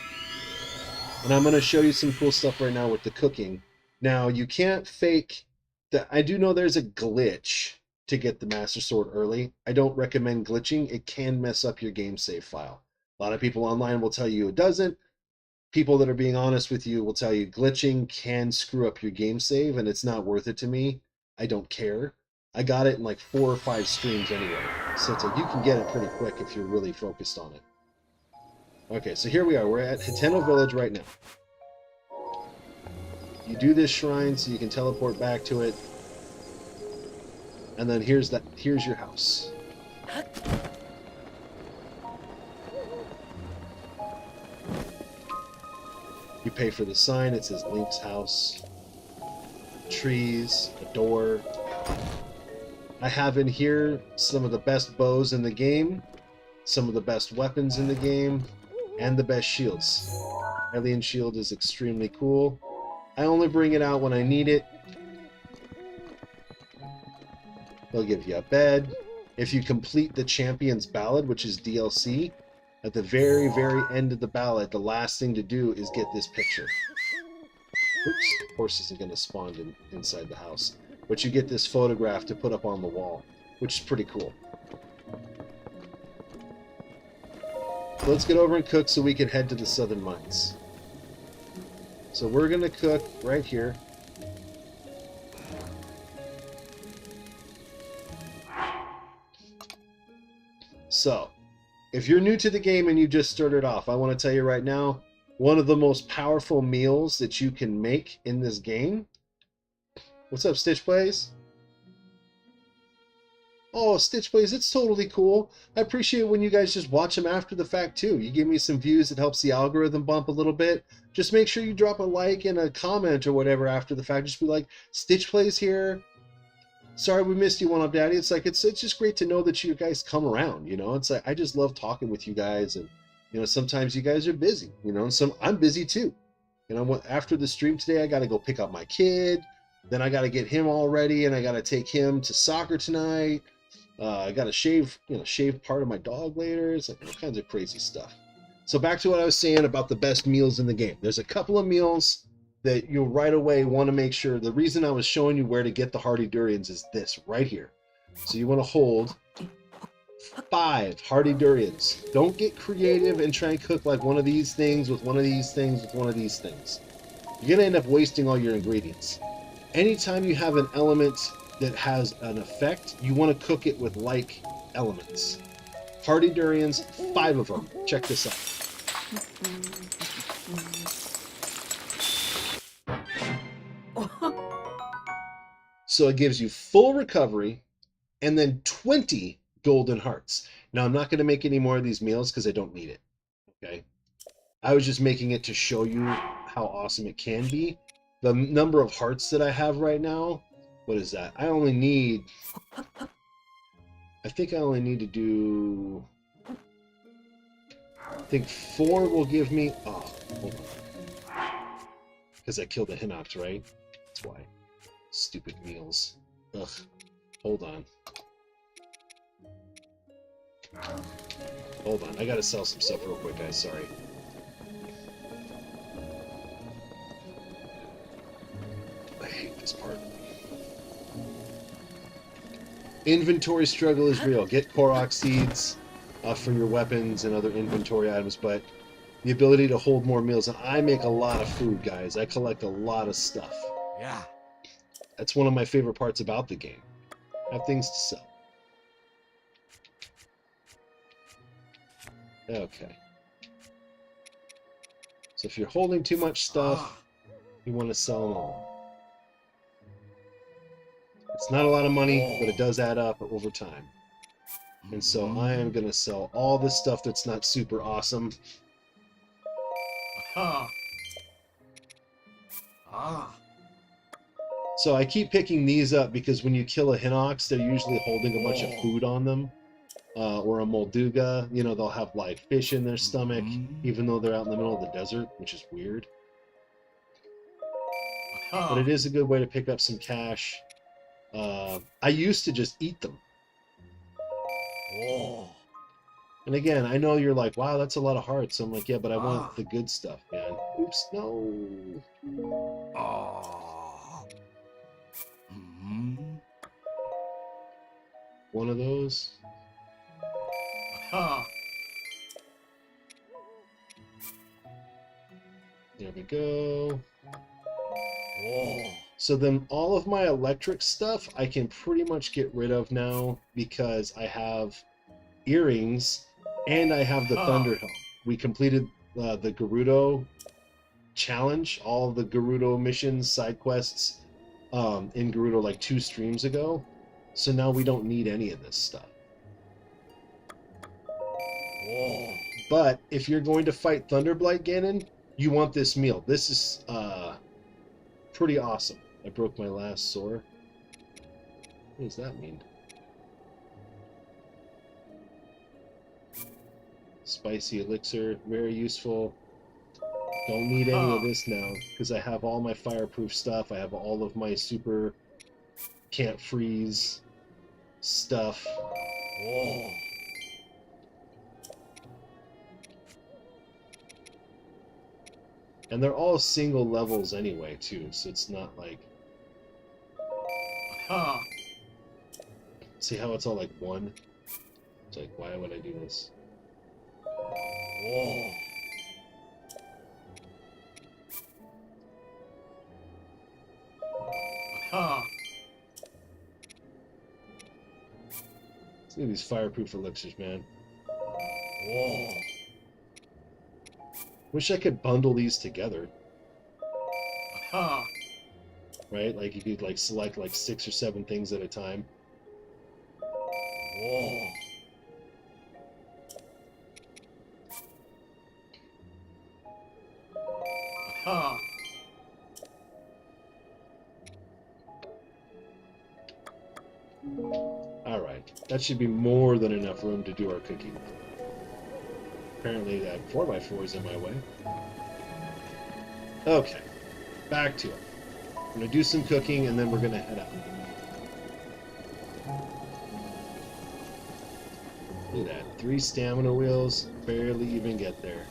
And I'm gonna show you some cool stuff right now with the cooking. Now, you can't fake that. I do know there's a glitch to get the Master Sword early. I don't recommend glitching. It can mess up your game save file. A lot of people online will tell you it doesn't. People that are being honest with you will tell you glitching can screw up your game save, and it's not worth it to me. I don't care. I got it in like 4 or 5 streams anyway. So it's like you can get it pretty quick if you're really focused on it. Okay, so here we are. We're at Hiteno Village right now. You do this shrine so you can teleport back to it. And then here's your house. You pay for the sign. It says Link's house. Trees, a door. I have in here some of the best bows in the game, some of the best weapons in the game, and the best shields. Alien shield is extremely cool. I only bring it out when I need it. They'll give you a bed. If you complete the Champion's Ballad, which is DLC, at the very, very end of the ballad, the last thing to do is get this picture. Oops, horse isn't going to spawn inside the house. But you get this photograph to put up on the wall, which is pretty cool. So let's get over and cook so we can head to the Southern Mines. So we're going to cook right here. So, if you're new to the game and you just started off, I want to tell you right now, one of the most powerful meals that you can make in this game. What's up, Stitch Plays? Oh, Stitch Plays, it's totally cool. I appreciate when you guys just watch them after the fact, too. You give me some views, it helps the algorithm bump a little bit. Just make sure you drop a like and a comment or whatever after the fact. Just be like, Stitch Plays here. Sorry we missed you, 1UPdaddy. It's like, it's just great to know that you guys come around, you know? It's like, I just love talking with you guys, and, you know, sometimes you guys are busy, you know, and I'm busy, too. You know, after the stream today, I got to go pick up my kid. Then I got to get him all ready, and I got to take him to soccer tonight. I got to shave part of my dog later. It's like all kinds of crazy stuff. So back to what I was saying about the best meals in the game. There's a couple of meals that you'll right away want to make sure. The reason I was showing you where to get the Hardy Durians is this right here. So you want to hold 5 Hardy Durians. Don't get creative and try and cook like one of these things with one of these things with one of these things. You're going to end up wasting all your ingredients. Anytime you have an element that has an effect, you want to cook it with like elements. Hardy Durians, 5 of them. Check this out. So it gives you full recovery and then 20 golden hearts. Now, I'm not going to make any more of these meals because I don't need it. Okay? I was just making it to show you how awesome it can be. The number of hearts that I have right now, what is that? I think I only need to do, I think 4 will give me, oh, hold on. Because I killed the Hinox, right? That's why. Stupid meals. Ugh. Hold on. Hold on. I gotta sell some stuff real quick, guys. Sorry. I hate this part. Inventory struggle is real. Get Korok seeds for your weapons and other inventory items, but the ability to hold more meals. And I make a lot of food, guys. I collect a lot of stuff. Yeah. That's one of my favorite parts about the game. I have things to sell. Okay. So if you're holding too much stuff, you want to sell them all. It's not a lot of money, but it does add up over time. And so I am going to sell all the stuff that's not super awesome. So I keep picking these up because when you kill a Hinox, they're usually holding a bunch of food on them. Or a Molduga, you know, they'll have like fish in their stomach, even though they're out in the middle of the desert, which is weird. But it is a good way to pick up some cash. I used to just eat them. And again, I know you're like, wow, that's a lot of hearts. I'm like, yeah, but I want the good stuff, man. Oops, no. one of those. There we go. Whoa. So then all of my electric stuff I can pretty much get rid of now because I have earrings and I have the Thunder Helm. We completed the Gerudo challenge, all of the Gerudo missions, side quests in Gerudo like 2 streams ago. So now we don't need any of this stuff. Whoa. But if you're going to fight Thunderblight Ganon, you want this meal. This is pretty awesome. I broke my last sword. What does that mean? Spicy elixir, very useful. Don't need any of this now because I have all my fireproof stuff. I have all of my super can't freeze stuff. Whoa. And they're all single levels anyway, too, so it's not like... See how it's all like 1? It's like, why would I do this? Whoa. Look at these fireproof elixirs, man. Whoa. Wish I could bundle these together. Right? Like you could like select like 6 or 7 things at a time. Whoa. Alright, that should be more than enough room to do our cooking. Apparently that 4x4 is in my way. Okay, back to it. I'm going to do some cooking and then we're going to head out. Look at that, 3 stamina wheels, barely even get there.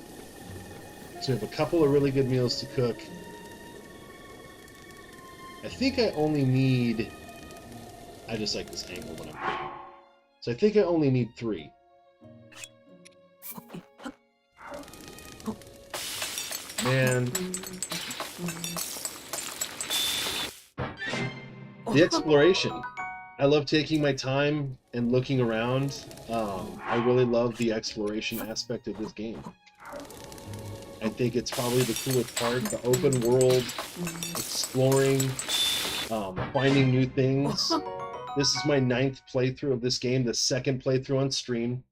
So we have a couple of really good meals to cook. I think I only need... I just like this angle when I'm cooking. So I think I only need 3. Man. The exploration. I love taking my time and looking around. I really love the exploration aspect of this game. I think it's probably the coolest part. The open world, exploring, finding new things. This is my 9th playthrough of this game, the 2nd playthrough on stream.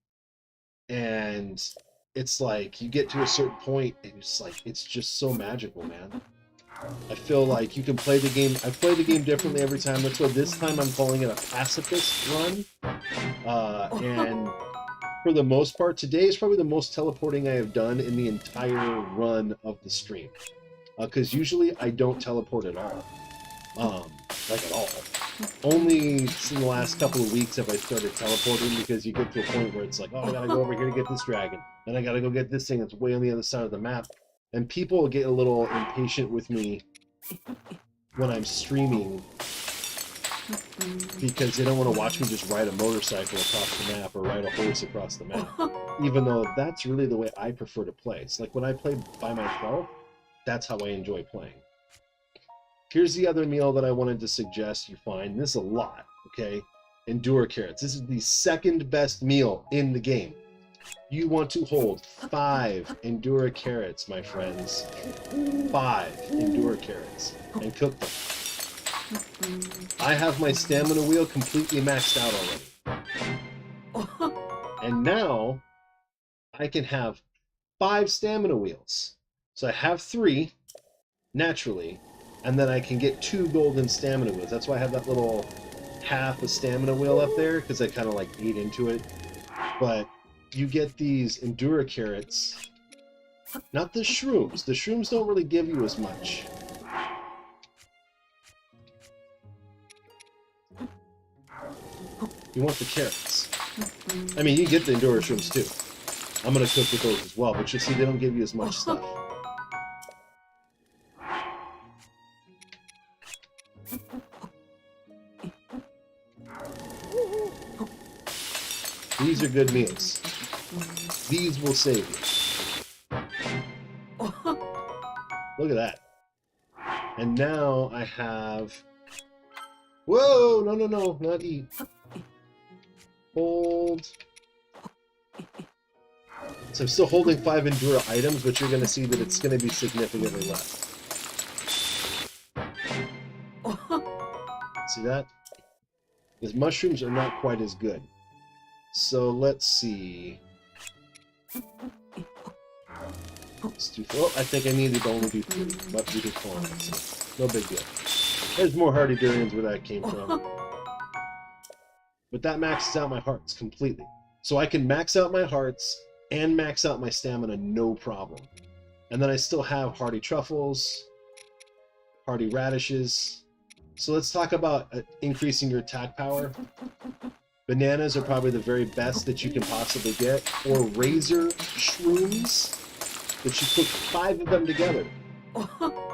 And it's like, you get to a certain point, and it's like, it's just so magical, man. I feel like you can play the game, I play the game differently every time. That's why this time I'm calling it a pacifist run. And for the most part, today is probably the most teleporting I have done in the entire run of the stream. Because usually I don't teleport at all. Like at all. Only in the last couple of weeks have I started teleporting because you get to a point where it's like, oh, I gotta go over here to get this dragon. Then I gotta go get this thing that's way on the other side of the map. And people get a little impatient with me when I'm streaming because they don't want to watch me just ride a motorcycle across the map or ride a horse across the map. Even though that's really the way I prefer to play. It's like when I play by myself, that's how I enjoy playing. Here's the other meal that I wanted to suggest you find. This is a lot, okay? Endura carrots. This is the 2nd best meal in the game. You want to hold 5 Endura carrots, my friends. 5 Endura carrots. And cook them. I have my stamina wheel completely maxed out already. And now, I can have 5 stamina wheels. So I have 3, naturally. And then I can get 2 golden stamina wheels. That's why I have that little half a stamina wheel up there, because I kind of like ate into it. But you get these Endura carrots. Not the shrooms. The shrooms don't really give you as much. You want the carrots. I mean, you get the Endura shrooms too. I'm going to cook with those as well, but you'll see they don't give you as much stuff. are good meals. These will save you. Look at that. And now I have... Whoa! No, no, no. Not eat. Hold. So I'm still holding 5 Endura items, but you're going to see that it's going to be significantly less. See that? Because mushrooms are not quite as good. So let's see. Let's do 4. Oh, I think I needed to only do 3, but we did 4. So no big deal. There's more Hardy Durians where that came from. But that maxes out my hearts completely. So I can max out my hearts and max out my stamina, no problem. And then I still have Hardy Truffles, Hardy Radishes. So let's talk about increasing your attack power. Bananas are probably the very best that you can possibly get. Or Razor Shrooms, that you put 5 of them together.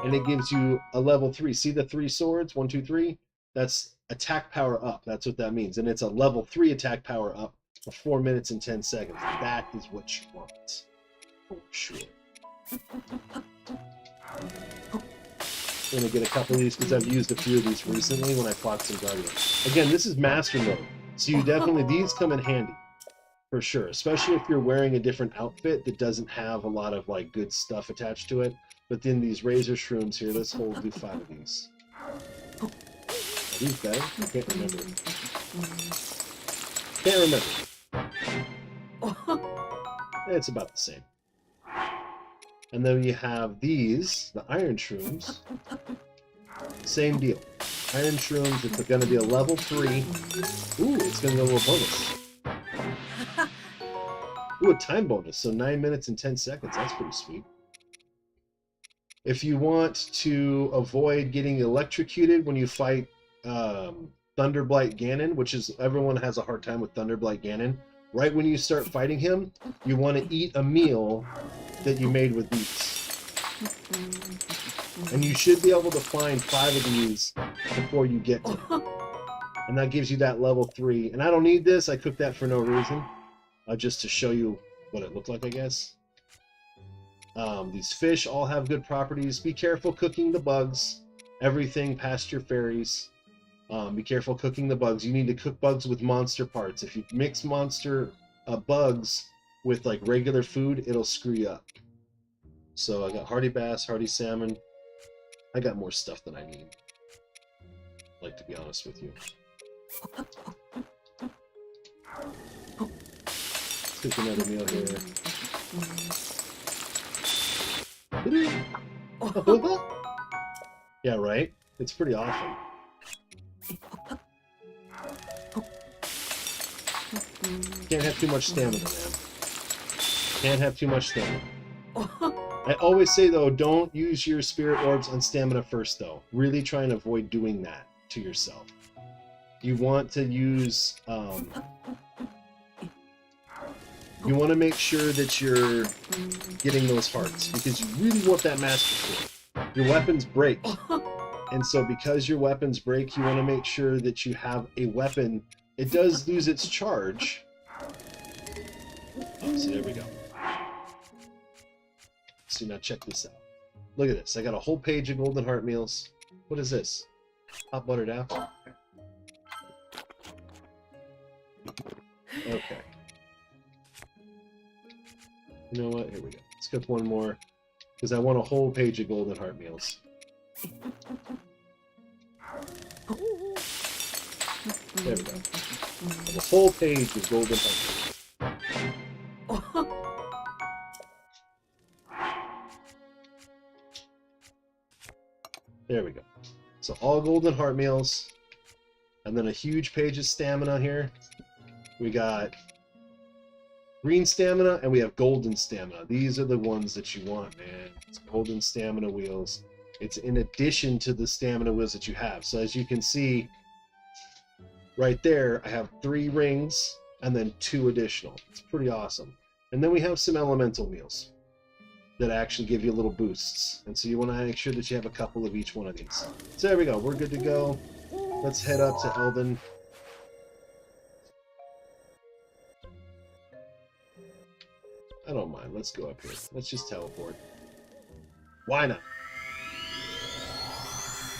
And it gives you a level 3. See the 3 swords? 1, 2, 3? That's attack power up. That's what that means. And it's a level 3 attack power up for 4 minutes and 10 seconds. That is what you want. For sure. I'm going to get a couple of these because I've used a few of these recently when I fought some Guardians. Again, this is Master Mode. So you definitely, these come in handy. For sure. Especially if you're wearing a different outfit that doesn't have a lot of like good stuff attached to it. But then these Razor Shrooms here, let's do 5 of these. Are these better? I can't remember. Can't remember. It's about the same. And then you have these, the Iron Shrooms. Same deal. Iron Shrooms, it's going to be a level 3. Ooh, it's going to go a little bonus. Ooh, a time bonus, so 9 minutes and 10 seconds. That's pretty sweet. If you want to avoid getting electrocuted when you fight Thunderblight Ganon, which is, everyone has a hard time with Thunderblight Ganon, right when you start fighting him, you want to eat a meal that you made with these. And you should be able to find 5 of these before you get to him. And that gives you that level 3. And I don't need this, I cooked that for no reason. Just to show you what it looked like, I guess. These fish all have good properties. Be careful cooking the bugs. Everything past your fairies. Be careful cooking the bugs. You need to cook bugs with monster parts. If you mix monster bugs with like regular food, it'll screw you up. So I got Hardy Bass, Hardy Salmon. I got more stuff than I need. Like, to be honest with you. Let's cook another meal here. Yeah, right? It's pretty awesome. Can't have too much stamina, man. Can't have too much stamina. I always say, though, don't use your spirit orbs on stamina first, though. Really try and avoid doing that to yourself. You want to use... you want to make sure that you're getting those hearts, because you really want that Master Sword. Your weapons break. And so because your weapons break, you want to make sure that you have a weapon. It does lose its charge. Oh, see, there we go. So now check this out. Look at this. I got a whole page of golden heart meals. What is this? Hot buttered apple. Okay. You know what? Here we go. Let's cook one more, because I want a whole page of golden heart meals. There we go. A whole page of golden heart meals. There we go. So all golden heart meals, and then a huge page of stamina here. We got green stamina, and we have golden stamina. These are the ones that you want, man. It's golden stamina wheels. It's in addition to the stamina wheels that you have. So as you can see, right there, I have 3 rings, and then 2 additional. It's pretty awesome. And then we have some elemental meals that actually give you little boosts. And so you want to make sure that you have a couple of each one of these. So there we go. We're good to go. Let's head up to Elven. I don't mind. Let's go up here. Let's just teleport. Why not?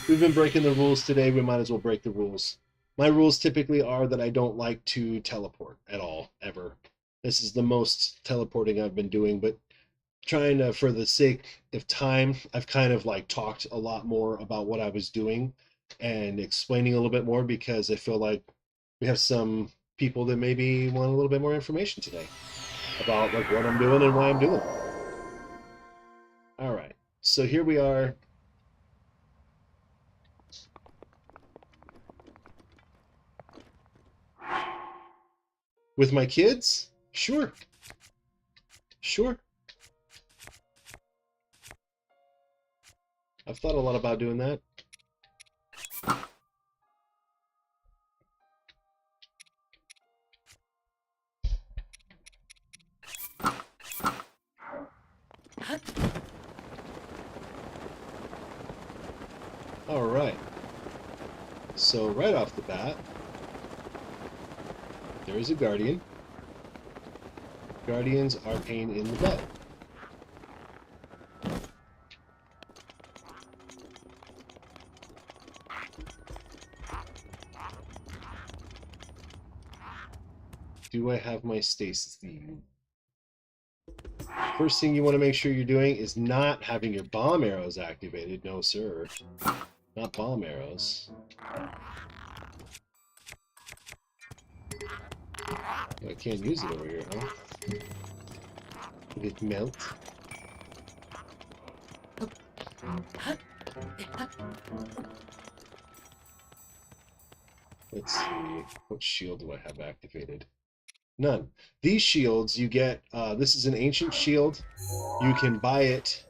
We've been breaking the rules today. We might as well break the rules. My rules typically are that I don't like to teleport at all, ever. This is the most teleporting I've been doing, but trying to, for the sake of time, I've kind of like talked a lot more about what I was doing and explaining a little bit more because I feel like we have some people that maybe want a little bit more information today about like what I'm doing and why I'm doing it. All right, so here we are. With my kids? Sure. Sure. I've thought a lot about doing that. All right. So right off the bat, there is a guardian. Guardians are pain in the butt. Do I have my stasis theme? First thing you want to make sure you're doing is not having your bomb arrows activated. No, sir. Not bomb arrows. I can't use it over here, huh? Did it melt? Let's see. What shield do I have activated? None. These shields you get, this is an ancient shield. You can buy it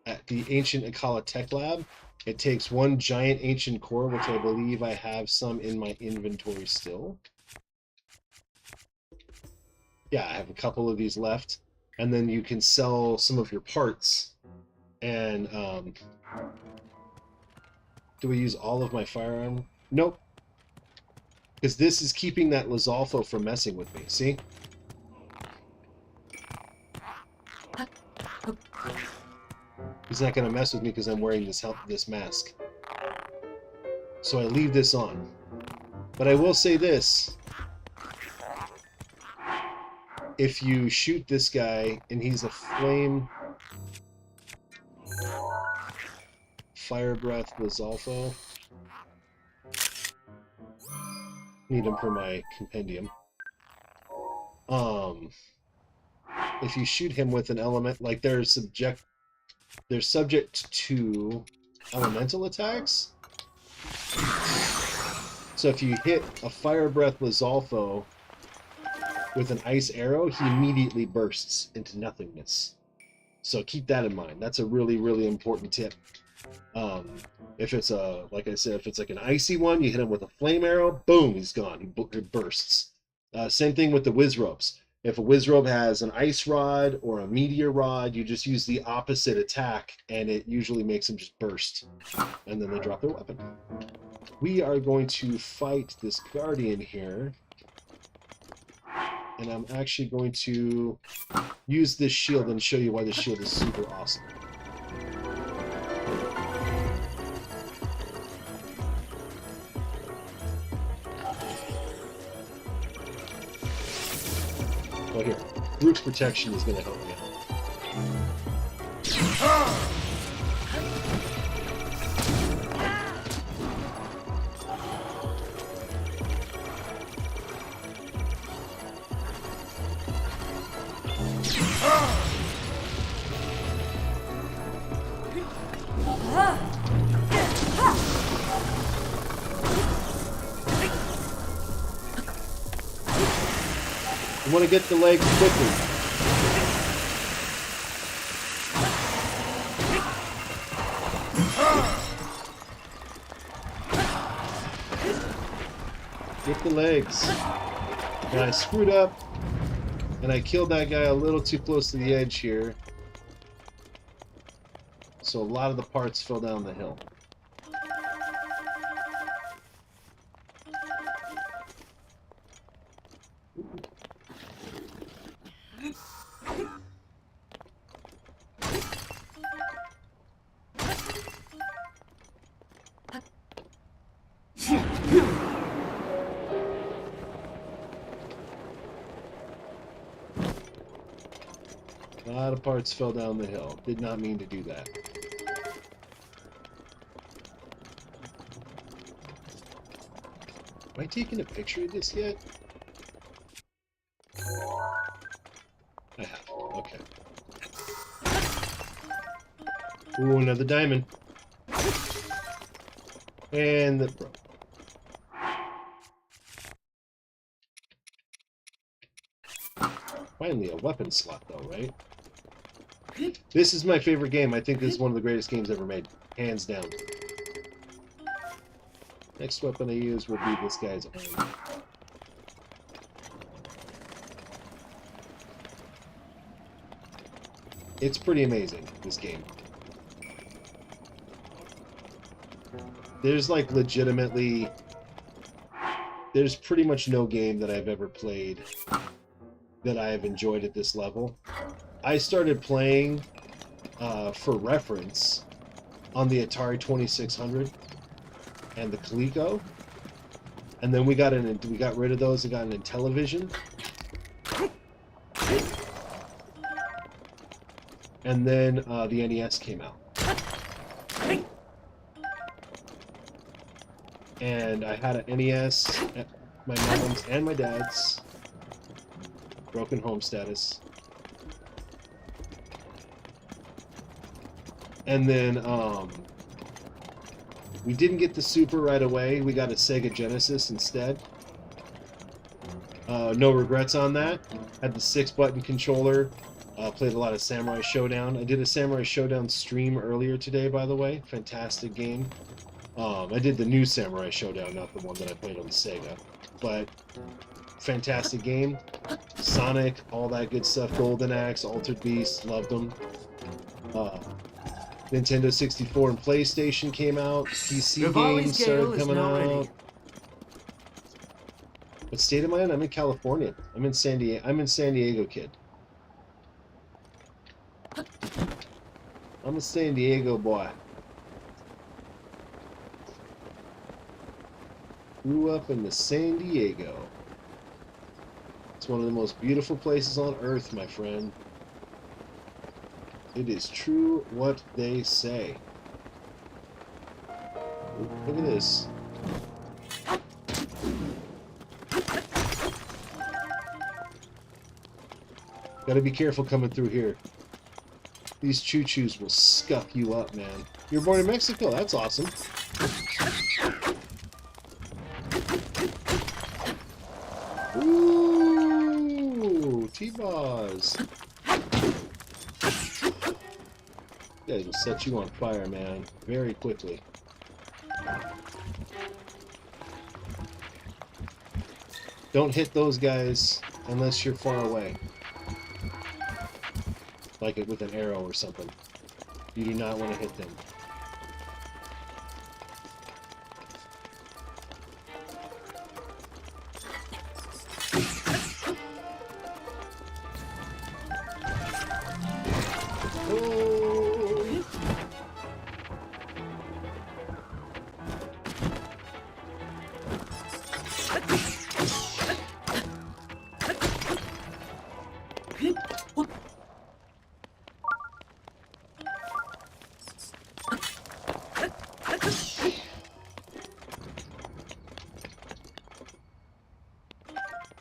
at the Ancient Akala Tech Lab. It takes one giant ancient core, which I believe I have some in my inventory still. Yeah, I have a couple of these left. And then you can sell some of your parts. And, do we use all of my firearm? Nope. Because this is keeping that Lizalfo from messing with me, see? He's not going to mess with me because I'm wearing this mask. So I leave this on. But I will say this. If you shoot this guy and he's a flame... Fire Breath Lizalfo. Need him for my compendium. If you shoot him with an element, like they're subject to elemental attacks. So if you hit a Fire Breath Lizalfo with an ice arrow, he immediately bursts into nothingness. So keep that in mind. That's a really, really important tip. If it's like I said, if it's like an icy one, you hit him with a flame arrow, boom, he's gone. He bursts. Same thing with the whiz ropes. If a whiz rope has an ice rod or a meteor rod, you just use the opposite attack, and it usually makes them just burst, and then they drop their weapon. We are going to fight this guardian here, and I'm actually going to use this shield and show you why this shield is super awesome. Oh, here. Root's protection is going to help me out. I want to get the legs quickly. Get the legs. And I screwed up, and I killed that guy a little too close to the edge here. So a lot of the parts fell down the hill. A lot of parts fell down the hill. Did not mean to do that. Am I taking a picture of this yet? I have. Okay. Ooh, another diamond. And the broke. Finally, a weapon slot, though, right? This is my favorite game. I think this is one of the greatest games ever made. Hands down. Next weapon I use will be this guy's arm. It's pretty amazing, this game. There's like legitimately... There's pretty much no game that I've ever played that I have enjoyed at this level. I started playing, for reference, on the Atari 2600 and the Coleco, and then we got rid of those and got an Intellivision, and then the NES came out, and I had an NES at my mom's and my dad's. Broken home status. And then we didn't get the Super right away. We got a Sega Genesis instead. No regrets on that. Had the 6-button controller. Played a lot of Samurai Showdown. I did a Samurai Showdown stream earlier today, by the way. Fantastic game. I did the new Samurai Showdown, not the one that I played on the Sega. But fantastic game. Sonic, all that good stuff. Golden Axe, Altered Beast, loved them. Nintendo 64 and PlayStation came out. PC games started coming out. What state am I in? I'm in California. I'm in San Diego, kid. I'm a San Diego boy. Grew up in the San Diego. It's one of the most beautiful places on earth, my friend. It is true what they say. Look at this. Gotta be careful coming through here. These choo-choos will scuff you up, man. You were born in Mexico, that's awesome. Ooh, T-Boz. You guys will set you on fire, man, very quickly. Don't hit those guys unless you're far away. Like it with an arrow or something. You do not want to hit them.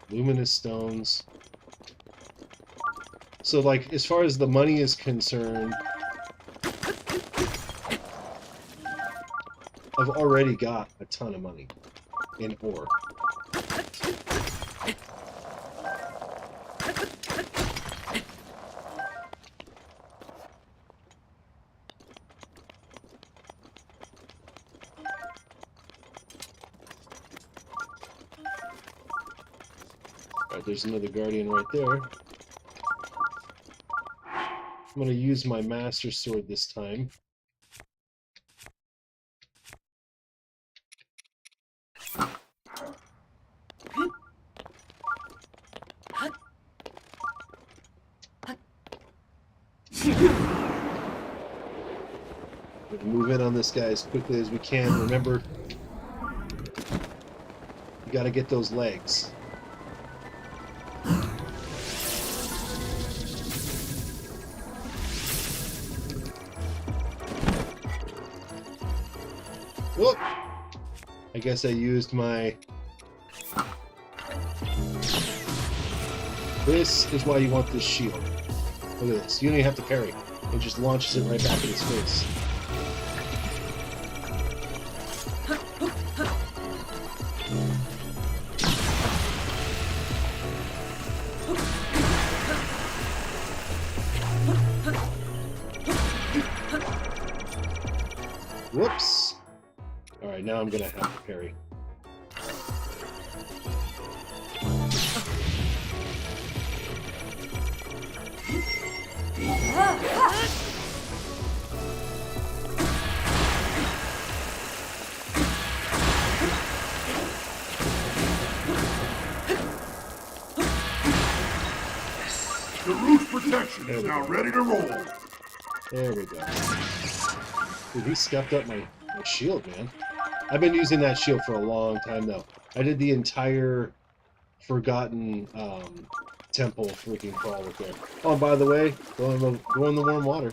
Luminous stones. So, like, as far as the money is concerned, I've already got a ton of money in ore. There's another guardian right there. I'm going to use my master sword this time. We'll move in on this guy as quickly as we can. Remember, you got to get those legs. Whoop! I guess I used my... This is why you want this shield. Look at this. You don't even have to parry. It just launches it right back in his face. Whoops! Alright, now I'm gonna have to parry. The roof protection is now ready to roll. There we go. Dude, he scuffed up my shield, man. I've been using that shield for a long time, though. I did the entire Forgotten Temple freaking crawl with there. Oh, and by the way, go in the warm water.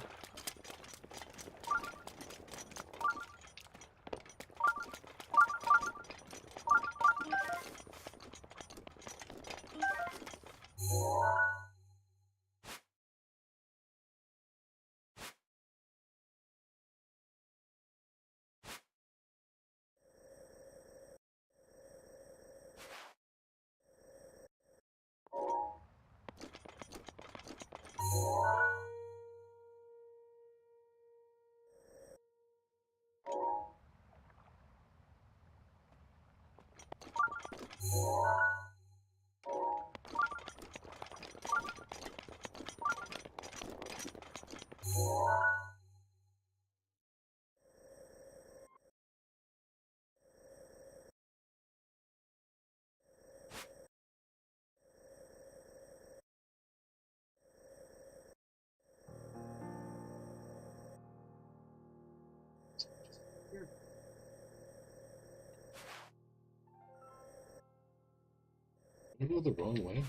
Did I go the wrong way?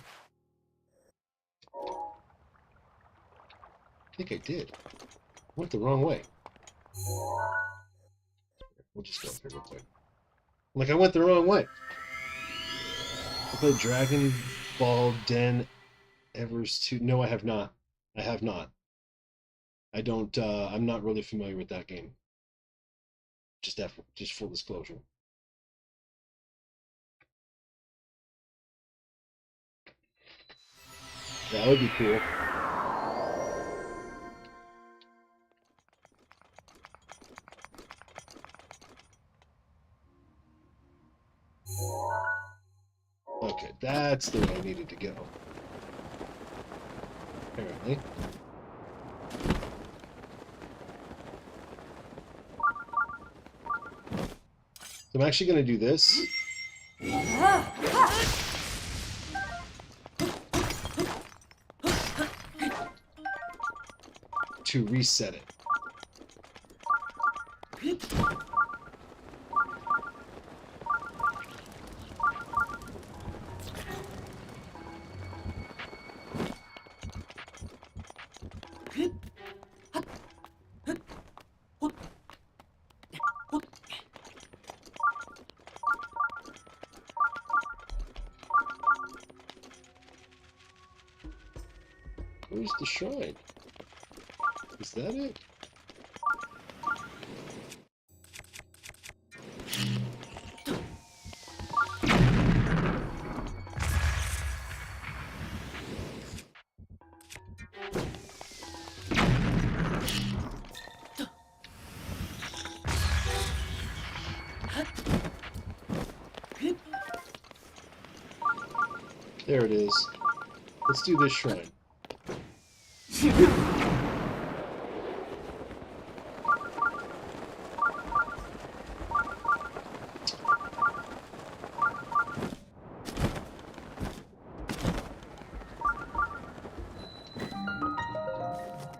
I think I did. I went the wrong way. We'll just go through real quick. Like, I went the wrong way. I played Dragon Ball Den Evers 2. No, I have not. I have not. I don't, I'm not really familiar with that game. Just full disclosure. That would be cool. Okay, that's the way I needed to go. Apparently. So I'm actually going to do this. To reset it. Where's the shrine? Is that it? There it is. Let's do this shrine.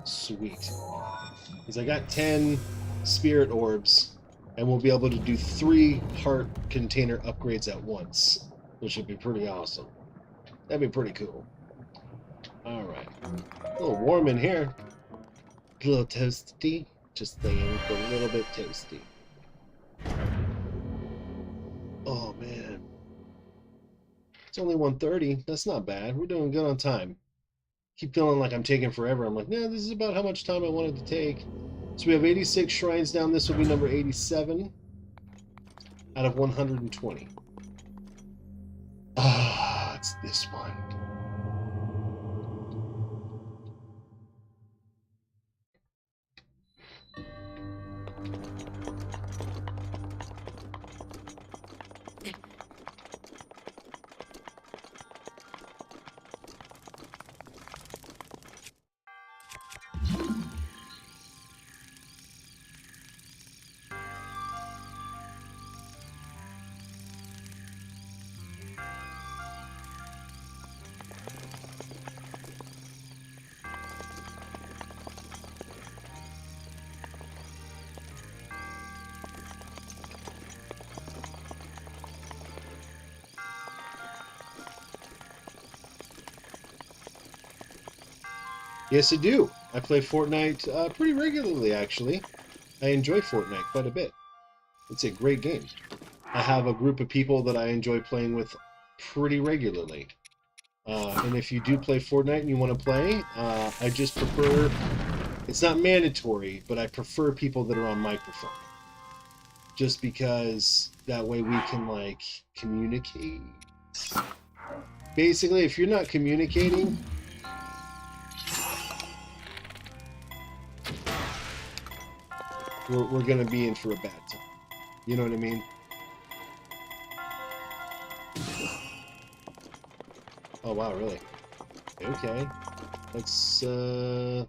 Sweet. Because I got 10 spirit orbs, and we'll be able to do 3 heart container upgrades at once, which would be pretty awesome. That'd be pretty cool. Alright. A little warm in here. A little toasty. Just saying, a little bit toasty. It's only 1:30. That's not bad. We're doing good on time. Keep feeling like I'm taking forever. I'm like, nah, this is about how much time I wanted to take. So we have 86 shrines down. This will be number 87 out of 120. Ah, it's this one. Yes, I do. I play Fortnite pretty regularly, actually. I enjoy Fortnite quite a bit. It's a great game. I have a group of people that I enjoy playing with pretty regularly. And if you do play Fortnite and you want to play, I just prefer... It's not mandatory, but I prefer people that are on microphone. Just because that way we can, like, communicate. Basically, if you're not communicating... We're going to be in for a bad time. You know what I mean? Oh, wow, really? Okay. Let's, There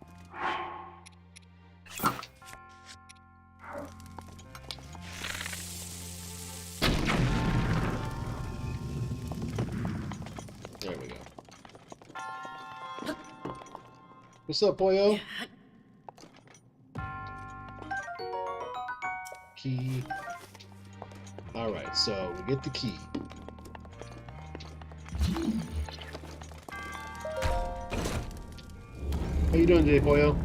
we go. What's up, boyo? Key. Alright, so we get the key. How you doing today, boyo?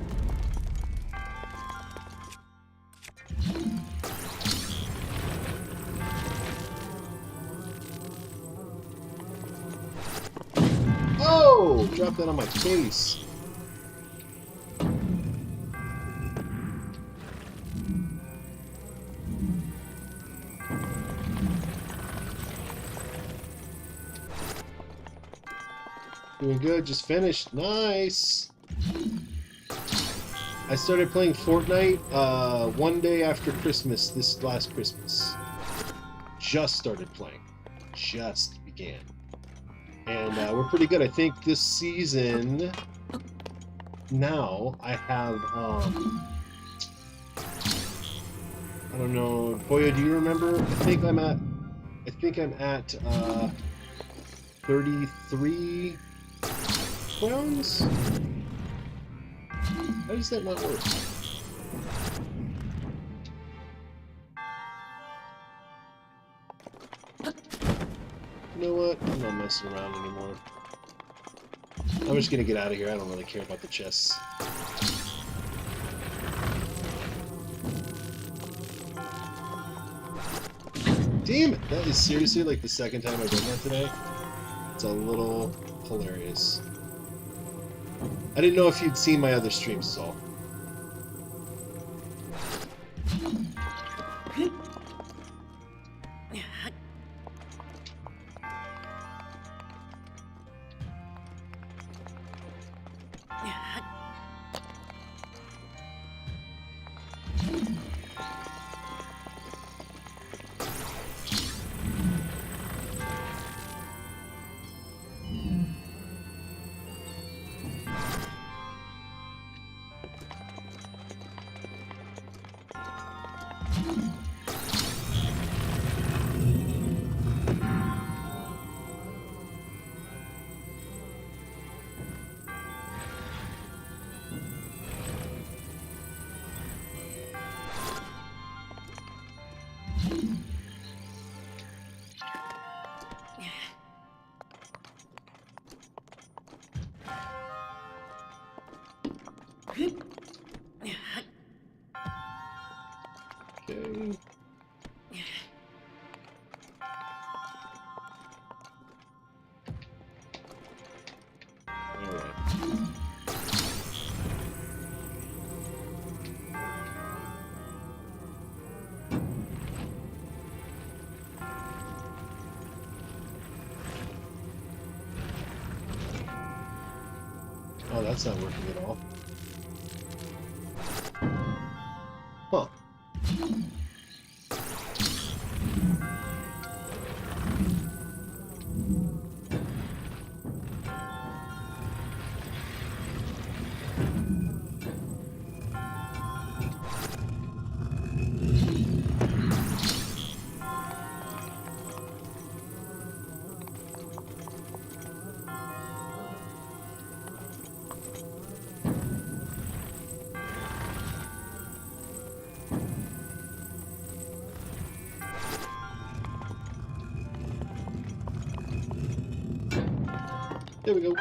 Oh! Drop that on my face. Doing good, just finished. Nice! I started playing Fortnite one day after Christmas, this last Christmas. Just started playing. Just began. And we're pretty good. I think this season... Now, I have, I don't know. Boyo, do you remember? I think I'm at 33 crowns? How does that not work? You know what? I'm not messing around anymore. I'm just gonna get out of here. I don't really care about the chests. Damn it! That is seriously like the second time I've done that today. It's a little hilarious. I didn't know if you'd seen my other streams, Saul. Okay. that's not working at all. Huh. There we go.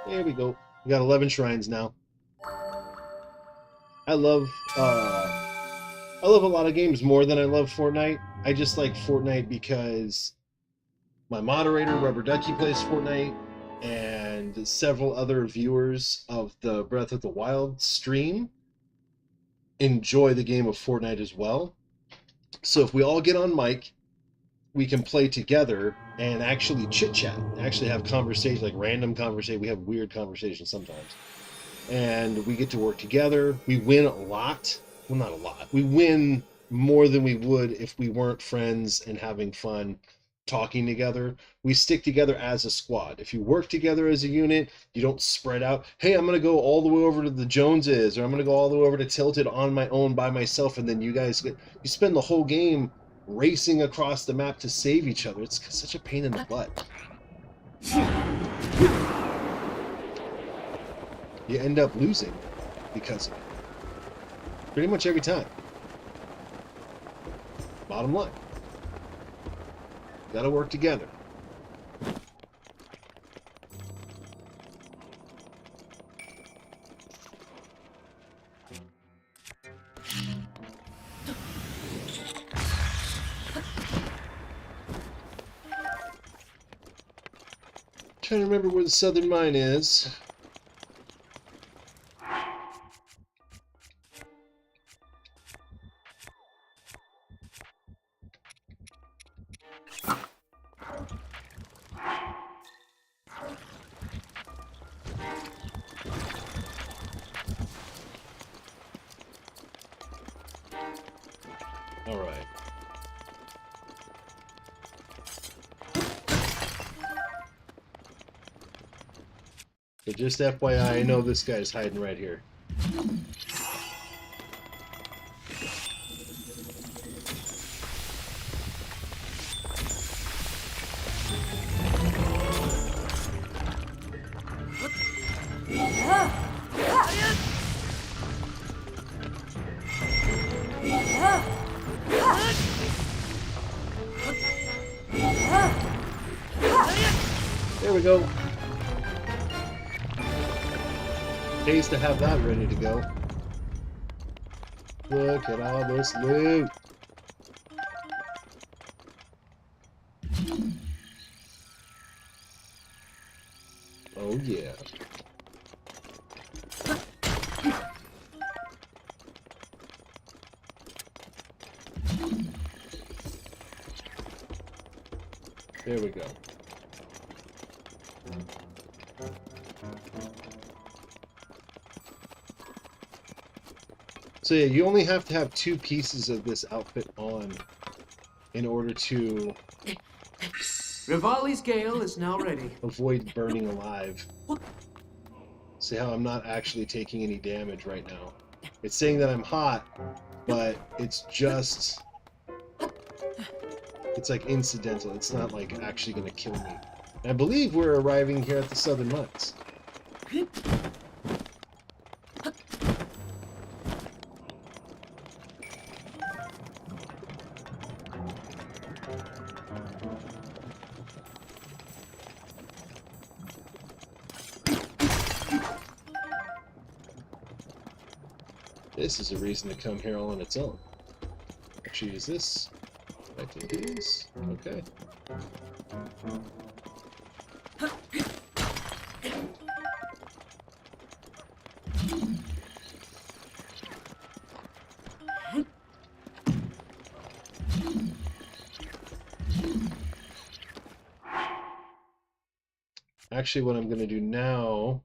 There we go. We got 11 shrines now. I love a lot of games more than I love Fortnite. I just like Fortnite because my moderator, Rubber Ducky, plays Fortnite, and several other viewers of the Breath of the Wild stream enjoy the game of Fortnite as well. So if we all get on mic, we can play together and actually chit-chat, actually have conversations, like random conversation. We have weird conversations sometimes. And we get to work together. We win a lot. Well, not a lot. We win more than we would if we weren't friends and having fun talking together. We stick together as a squad. If you work together as a unit, you don't spread out. Hey, I'm going to go all the way over to the Joneses, or I'm going to go all the way over to Tilted on my own by myself, and then you spend the whole game racing across the map to save each other. It's such a pain in the butt. You end up losing because of it. Pretty much every time. Bottom line. Gotta work together. Trying to remember where the southern mine is. All right. So just FYI, I know this guy's hiding right here. There we go. Pays to have that ready to go. Look at all this loot. Oh yeah. There we go. So yeah, you only have to have 2 pieces of this outfit on in order to Rivali's Gale is now ready. avoid burning alive. See how I'm not actually taking any damage right now. It's saying that I'm hot, but it's just... it's like incidental. It's not like actually going to kill me. And I believe we're arriving here at the Southern Mines. This is a reason to come here all on its own. Actually, is this? I think it is. Okay. Actually, what I'm going to do now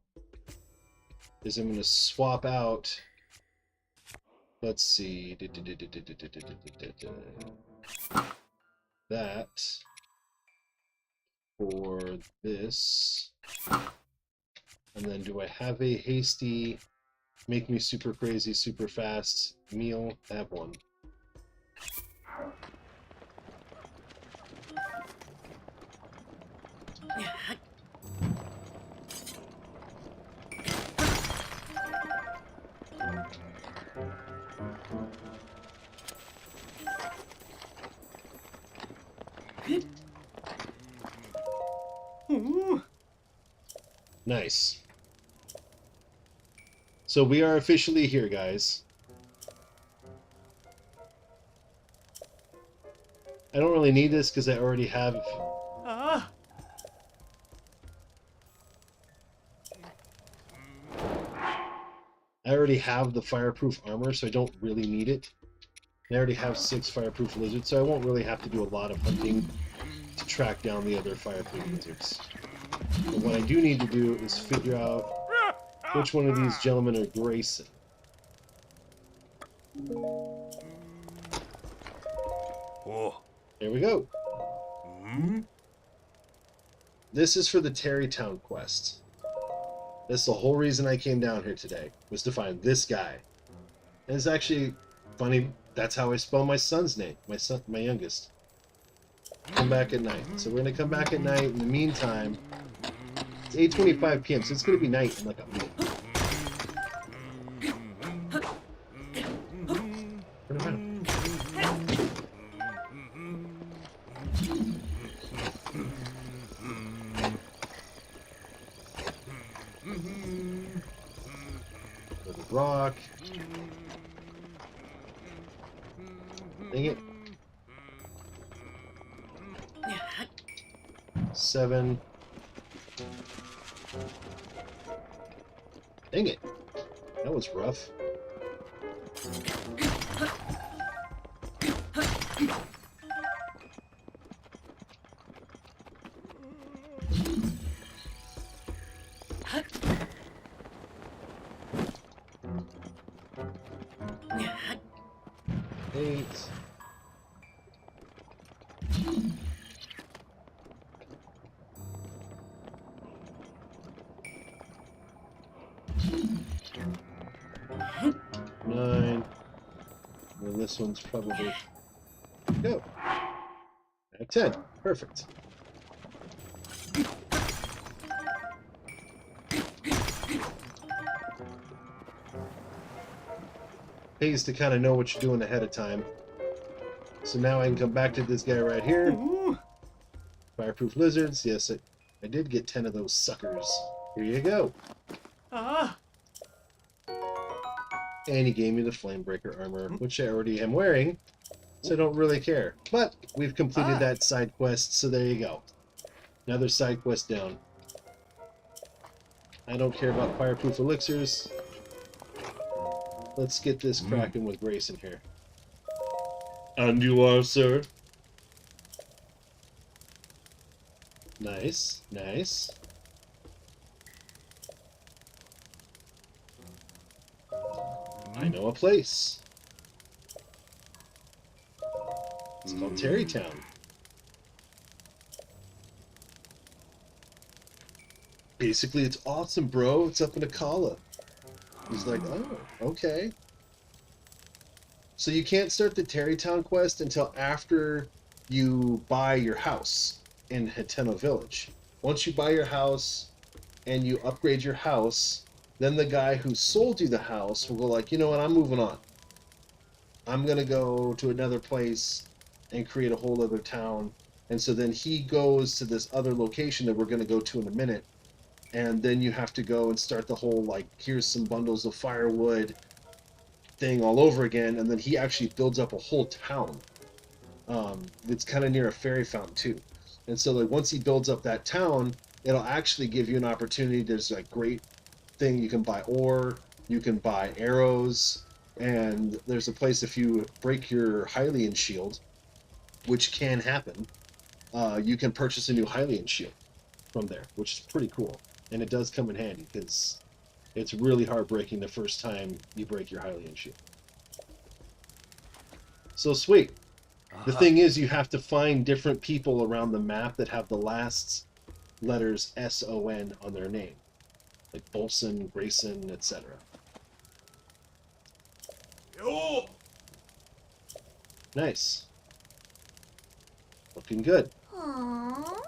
is I'm going to swap out. Let's see. That for this. And then do I have a hasty, make me super crazy, super fast meal? I have one. Nice. So we are officially here, guys. I don't really need this because I already have... I already have the fireproof armor, so I don't really need it. I already have 6 fireproof lizards, so I won't really have to do a lot of hunting to track down the other fireproof lizards. But what I do need to do is figure out which one of these gentlemen are Grayson. There we go. This is for the Terrytown quest. That's the whole reason I came down here today, was to find this guy. And it's actually funny, that's how I spell my son's name, my youngest. Come back at night. So we're going to come back at night. In the meantime, it's 8:25 p.m., so it's going to be night in like a minute. Turn around. Rock. Dang it. 7. Dang it. That was rough. This one's probably... Go! At 10. Perfect. Pays to kind of know what you're doing ahead of time. So now I can come back to this guy right here. Fireproof Lizards. Yes, I did get 10 of those suckers. Here you go. And he gave me the Flamebreaker armor, which I already am wearing, so I don't really care. But we've completed that side quest, so there you go. Another side quest down. I don't care about fireproof elixirs. Let's get this cracking with Grayson here. And you are, sir? Nice, nice. I know a place. It's called Terrytown. Basically, it's awesome, bro. It's up in Akala. He's like, oh, okay. So you can't start the Terrytown quest until after you buy your house in Hateno Village. Once you buy your house and you upgrade your house, then the guy who sold you the house will go like, you know what, I'm moving on. I'm going to go to another place and create a whole other town. And so then he goes to this other location that we're going to go to in a minute. And then you have to go and start the whole, like, here's some bundles of firewood thing all over again. And then he actually builds up a whole town. It's kind of near a fairy fountain, too. And so, like, once he builds up that town, it'll actually give you an opportunity. There's, like, great thing. You can buy ore, you can buy arrows, and there's a place if you break your Hylian shield, which can happen, you can purchase a new Hylian shield. from there, which is pretty cool. And it does come in handy because it's really heartbreaking the first time you break your Hylian shield. So sweet. The thing is, you have to find different people around the map that have the last letters S-O-N on their name. Like Bolson, Grayson, etc. Yo! Nice. Looking good. Aww.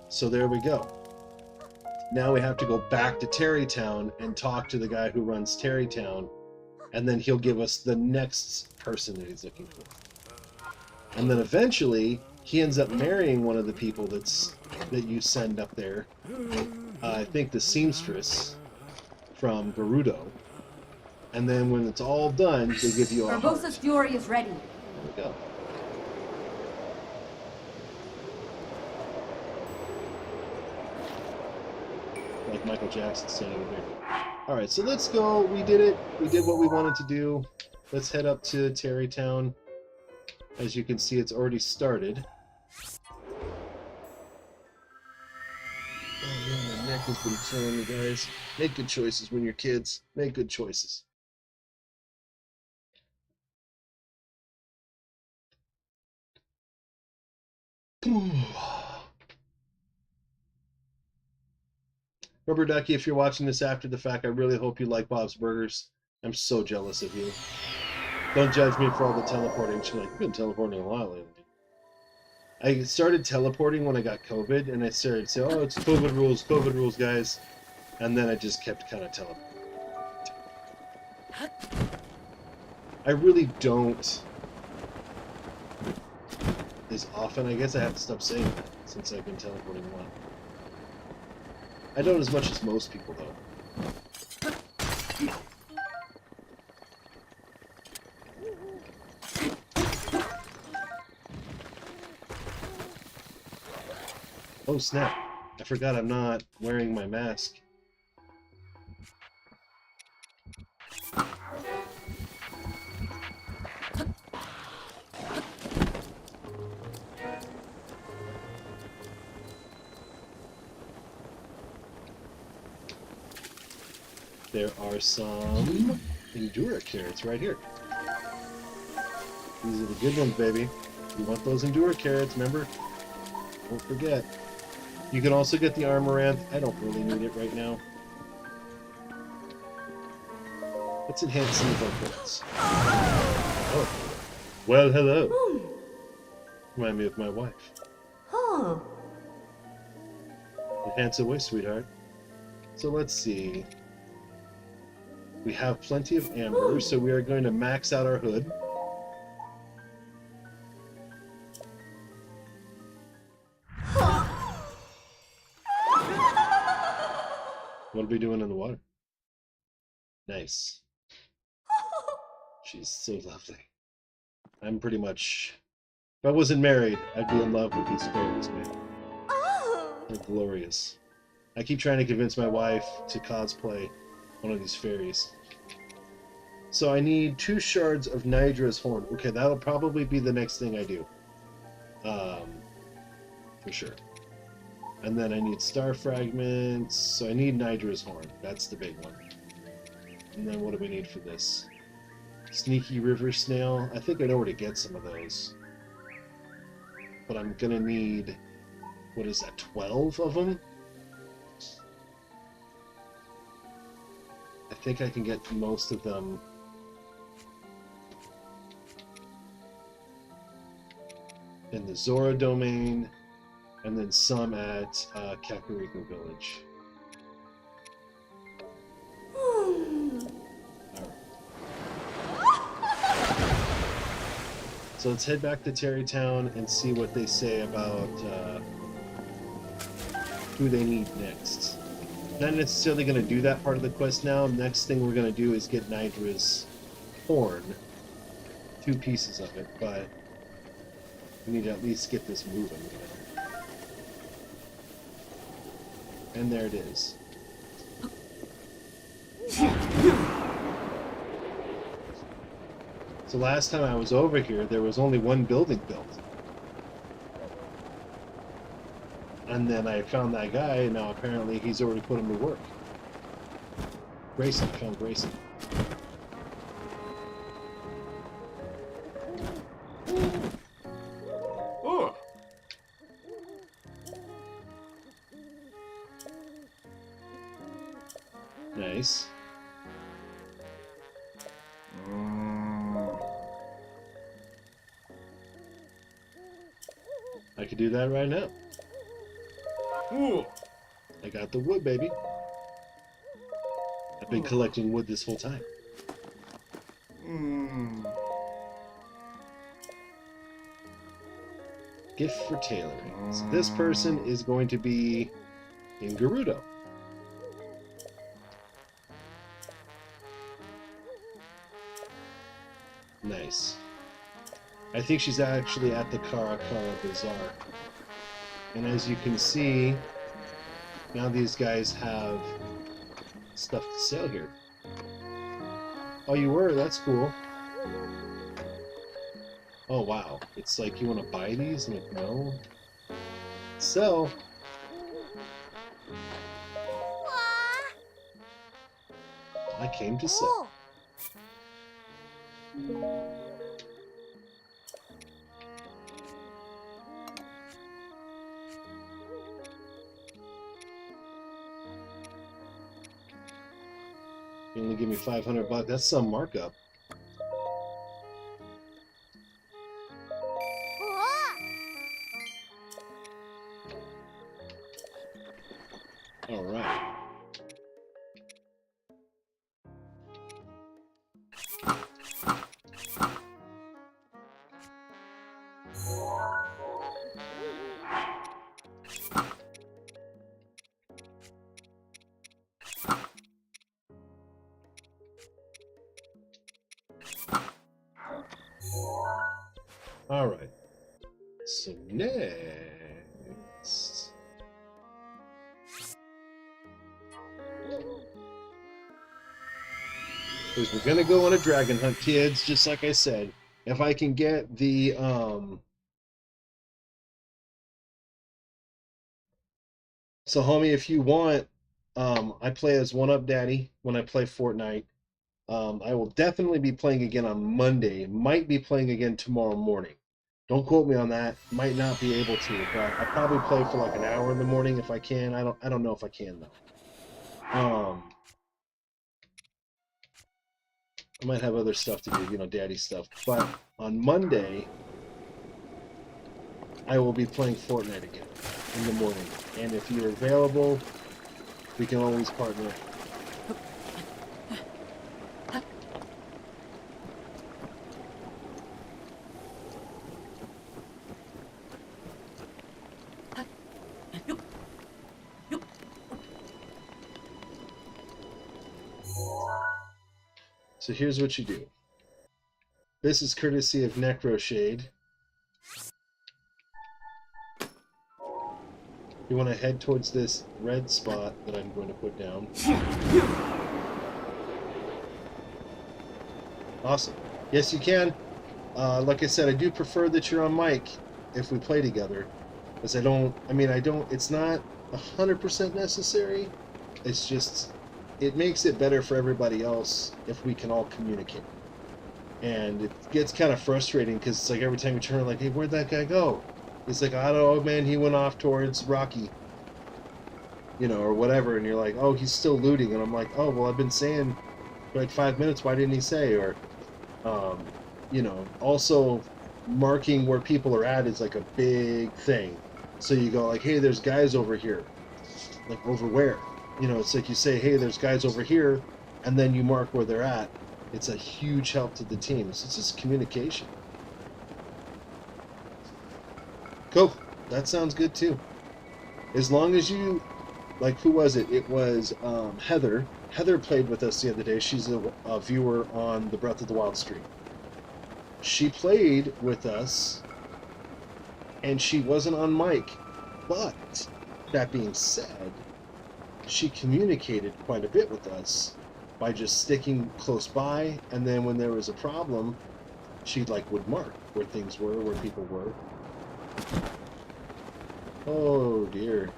So there we go. Now we have to go back to Terrytown and talk to the guy who runs Terrytown, and then he'll give us the next person that he's looking for. And then eventually, he ends up marrying one of the people that you send up there. I think the seamstress from Gerudo. And then when it's all done, they give you a heart. Barbosa's fury is ready. There we go. Like Michael Jackson standing over there. Alright, so let's go. We did it. We did what we wanted to do. Let's head up to Terrytown. As you can see, it's already started. Oh yeah, my neck has been killing me, guys. Make good choices when you're kids. Make good choices. Rubber Ducky, if you're watching this after the fact, I really hope you like Bob's Burgers. I'm so jealous of you. Don't judge me for all the teleporting. She's like, you've been teleporting a lot lately. I started teleporting when I got COVID, and I started saying, oh, it's COVID rules, guys. And then I just kept kind of teleporting. I really don't as often. I guess I have to stop saying that since I've been teleporting a lot. I don't as much as most people, though. Oh snap, I forgot I'm not wearing my mask. There are some Endura carrots right here. These are the good ones, baby. You want those Endura carrots, remember? Don't forget. You can also get the Armoranth. I don't really need it right now. Let's enhance some of our carrots. Oh. Well, hello. Remind me of my wife. Huh. Enhance away, sweetheart. So let's see. We have plenty of amber, so we are going to max out our hood. What are we doing in the water? Nice. She's so lovely. I'm pretty much... If I wasn't married, I'd be in love with these fairies, man. They're glorious. I keep trying to convince my wife to cosplay one of these fairies. So I need 2 shards of Nidra's horn. Okay, that'll probably be the next thing I do. For sure. And then I need star fragments. So I need Nidra's horn. That's the big one. And then what do we need for this? Sneaky river snail. I think I know where to get some of those. But I'm gonna need... What is that, 12 of them? I think I can get most of them in the Zora domain, and then some at Kakariko Village. So let's head back to Terrytown and see what they say about who they need next. Not necessarily going to do that part of the quest now. Next thing we're going to do is get Nidra's horn. 2 pieces of it, but we need to at least get this moving. And there it is. So last time I was over here, there was only 1 building built. And then I found that guy, and now apparently he's already put him to work. Grayson, found Grayson. Oh, Nice. I could do that right now. oh. I got the wood, baby. I've been collecting wood this whole time. Gift for tailoring. So this person is going to be in Gerudo. Nice. I think she's actually at the Karakara Bazaar. And as you can see, now these guys have stuff to sell here. Oh, you were? That's cool. Oh, wow. It's like, you want to buy these? I'm like, no. Sell. I came to sell. You only give me $500. That's some markup. All right. All right. So next. Is we're gonna go on a dragon hunt, kids, just like I said. If I can get the so homie, if you want, I play as 1UPdaddy when I play Fortnite. I will definitely be playing again on Monday. Might be playing again tomorrow morning. Don't quote me on that. Might not be able to, but I'll probably play for like an hour in the morning if I can. I don't know if I can though. I might have other stuff to do, you know, daddy stuff. But on Monday, I will be playing Fortnite again in the morning. And if you're available, we can always partner. So here's what you do. This is courtesy of Necroshade. You want to head towards this red spot that I'm going to put down. Awesome. Yes, you can. Like I said, I do prefer that you're on mic if we play together. Because it's not 100% necessary. It's just, it makes it better for everybody else if we can all communicate. And it gets kind of frustrating because it's like every time you turn, like, hey, where'd that guy go? It's like, I don't know, man, he went off towards Rocky. You know, or whatever. And you're like, oh, he's still looting. And I'm like, oh, well, I've been saying for like 5 minutes, why didn't he say? Or, you know, also marking where people are at is like a big thing. So you go like, hey, there's guys over here. Like, over where? You know, it's like you say, hey, there's guys over here, and then you mark where they're at. It's a huge help to the team. So it's just communication. Cool. That sounds good too. As long as you, like, who was it? It was Heather. Heather played with us the other day. She's a viewer on the Breath of the Wild stream. She played with us, and she wasn't on mic. But, that being said, she communicated quite a bit with us by just sticking close by, and then when there was a problem, she, like, would mark where things were, where people were. Oh dear.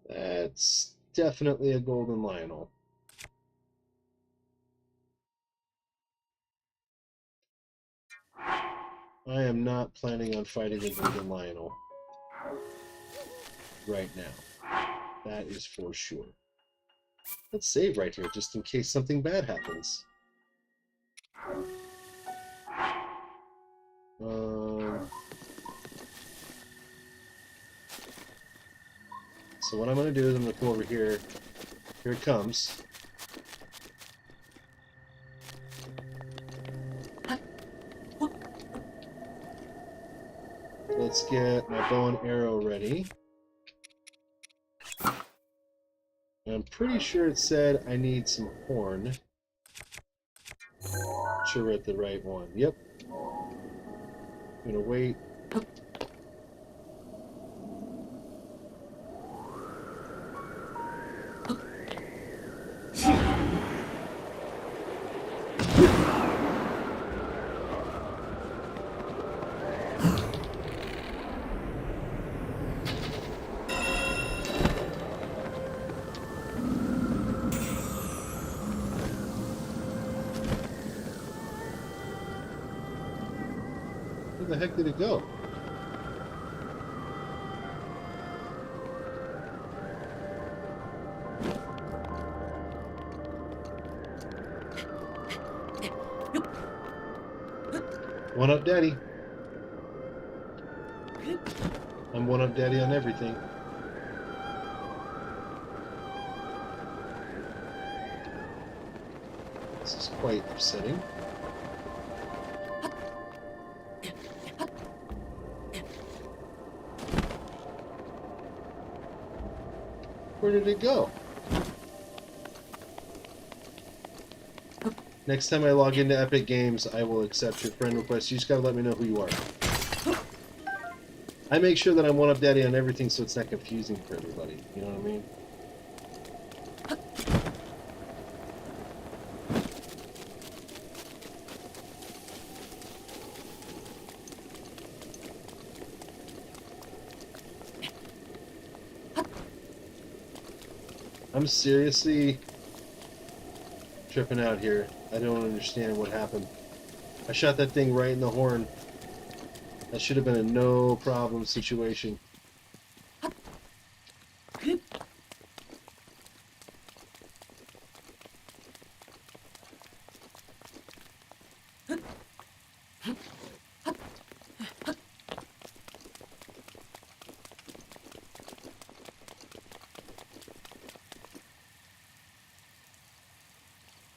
That's definitely a golden Lionel. I am not planning on fighting a golden Lionel right now. That is for sure. Let's save right here, just in case something bad happens. So what I'm going to do is I'm going to come over here. Here it comes. Let's get my bow and arrow ready. I'm pretty sure it said I need some horn. Sure we're at the right one. Yep. I'm gonna wait. Where the heck did it go? One up daddy. I'm one up daddy on everything. This is quite upsetting. Where did it go? Next time I log into Epic Games, I will accept your friend request. You just gotta let me know who you are. I make sure that I'm one-up daddy on everything so it's not confusing for everybody. You know what I mean? I'm seriously tripping out here. I don't understand what happened. I shot that thing right in the horn. That should have been a no problem situation.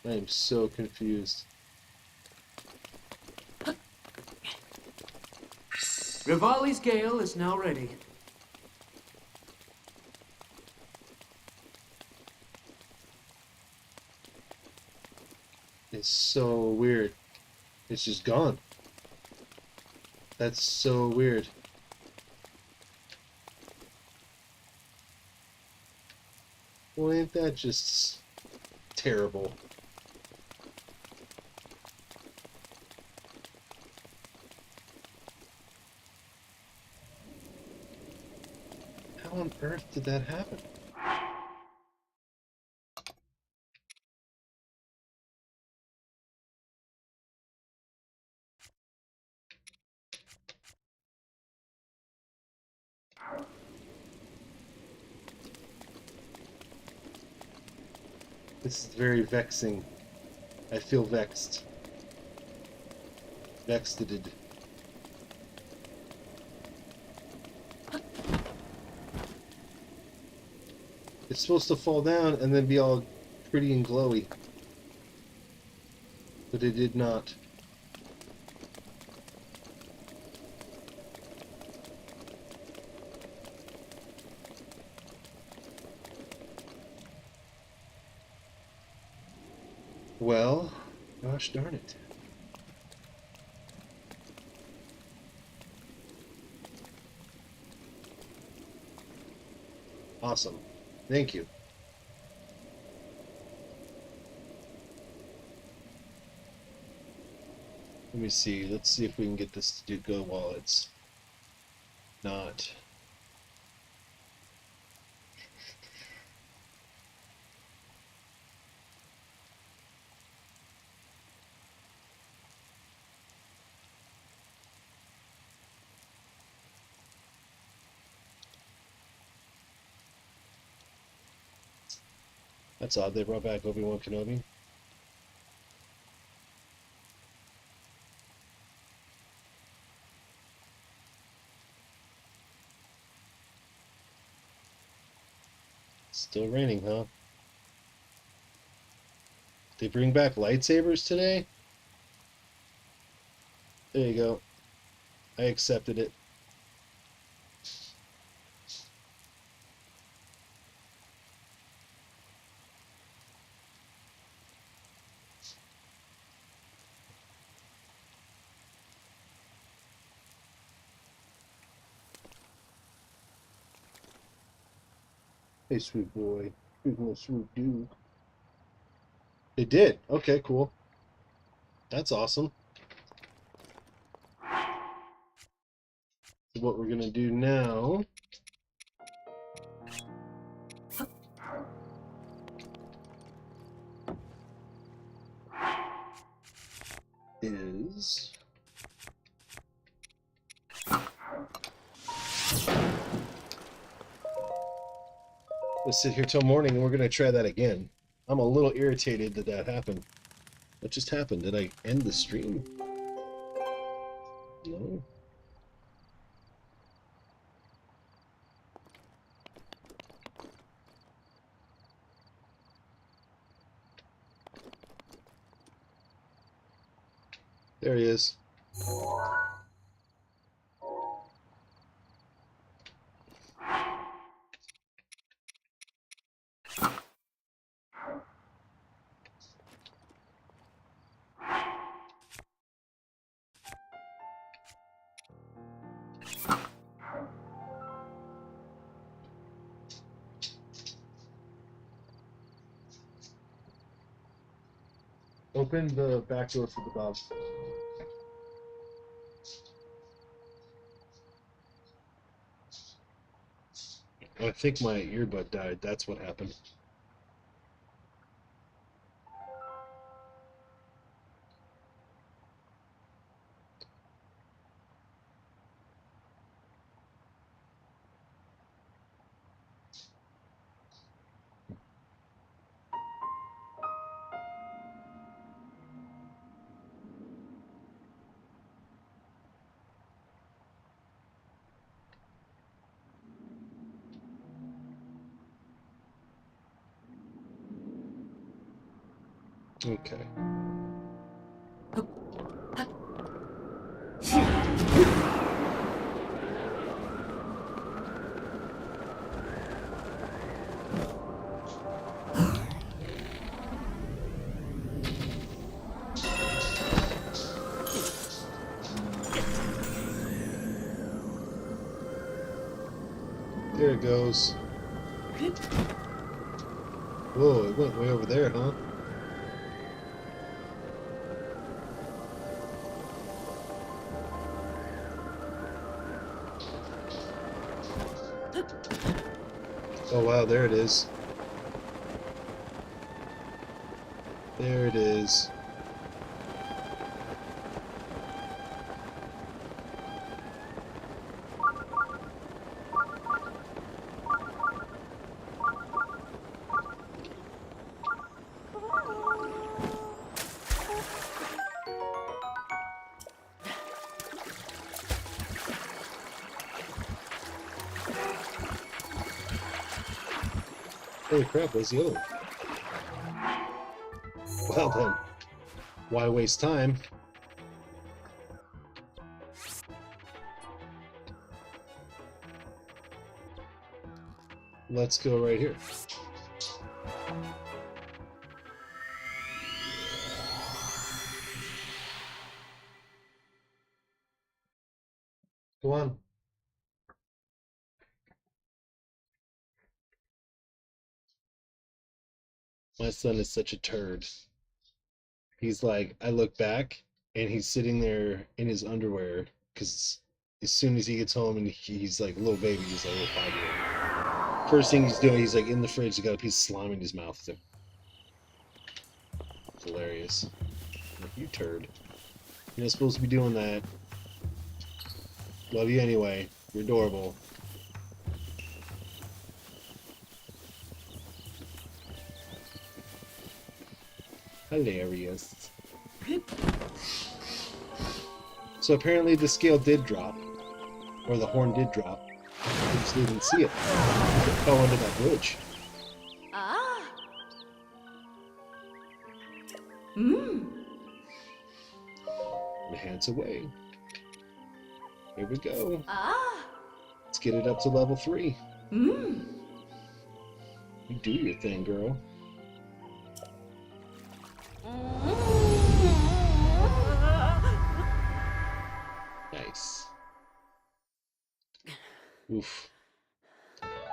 I am so confused. Rivali's Gale is now ready. It's so weird. It's just gone. That's so weird. Well, ain't that just terrible? How on earth did that happen? This is very vexing. I feel vexed. Vexted. It's supposed to fall down and then be all pretty and glowy. But it did not. Well, gosh darn it. Awesome. Thank you. Let me see. Let's see if we can get this to go while it's not. That's odd. They brought back Obi-Wan Kenobi. Still raining, huh? They bring back lightsabers today? There you go. I accepted it. Hey, sweet boy. Sweet little sweet dude. They did. Okay, cool. That's awesome. So what we're going to do now is let's sit here till morning and we're going to try that again. I'm a little irritated that that happened. What just happened? Did I end the stream? No. There he is. Open the back door for the dog. I think my earbud died. That's what happened. Okay. There it goes. Whoa, it went way over there, huh? Oh wow, there it is. There it is. Holy crap, where's the other one? Well then, why waste time? Let's go right here. Go on. My son is such a turd. He's like, I look back and he's sitting there in his underwear because as soon as he gets home and he's like a little baby, he's like a little 5-year-old. First thing he's doing, he's like in the fridge, he's got a piece of slime in his mouth. It's hilarious. I'm like, you turd. You're not supposed to be doing that. Love you anyway. You're adorable. Hilarious. So apparently the scale did drop. Or the horn did drop. I just didn't see it. It fell under that bridge. Ah. Enhance away. Here we go. Ah. Let's get it up to level 3. You do your thing, girl. Nice. Oof.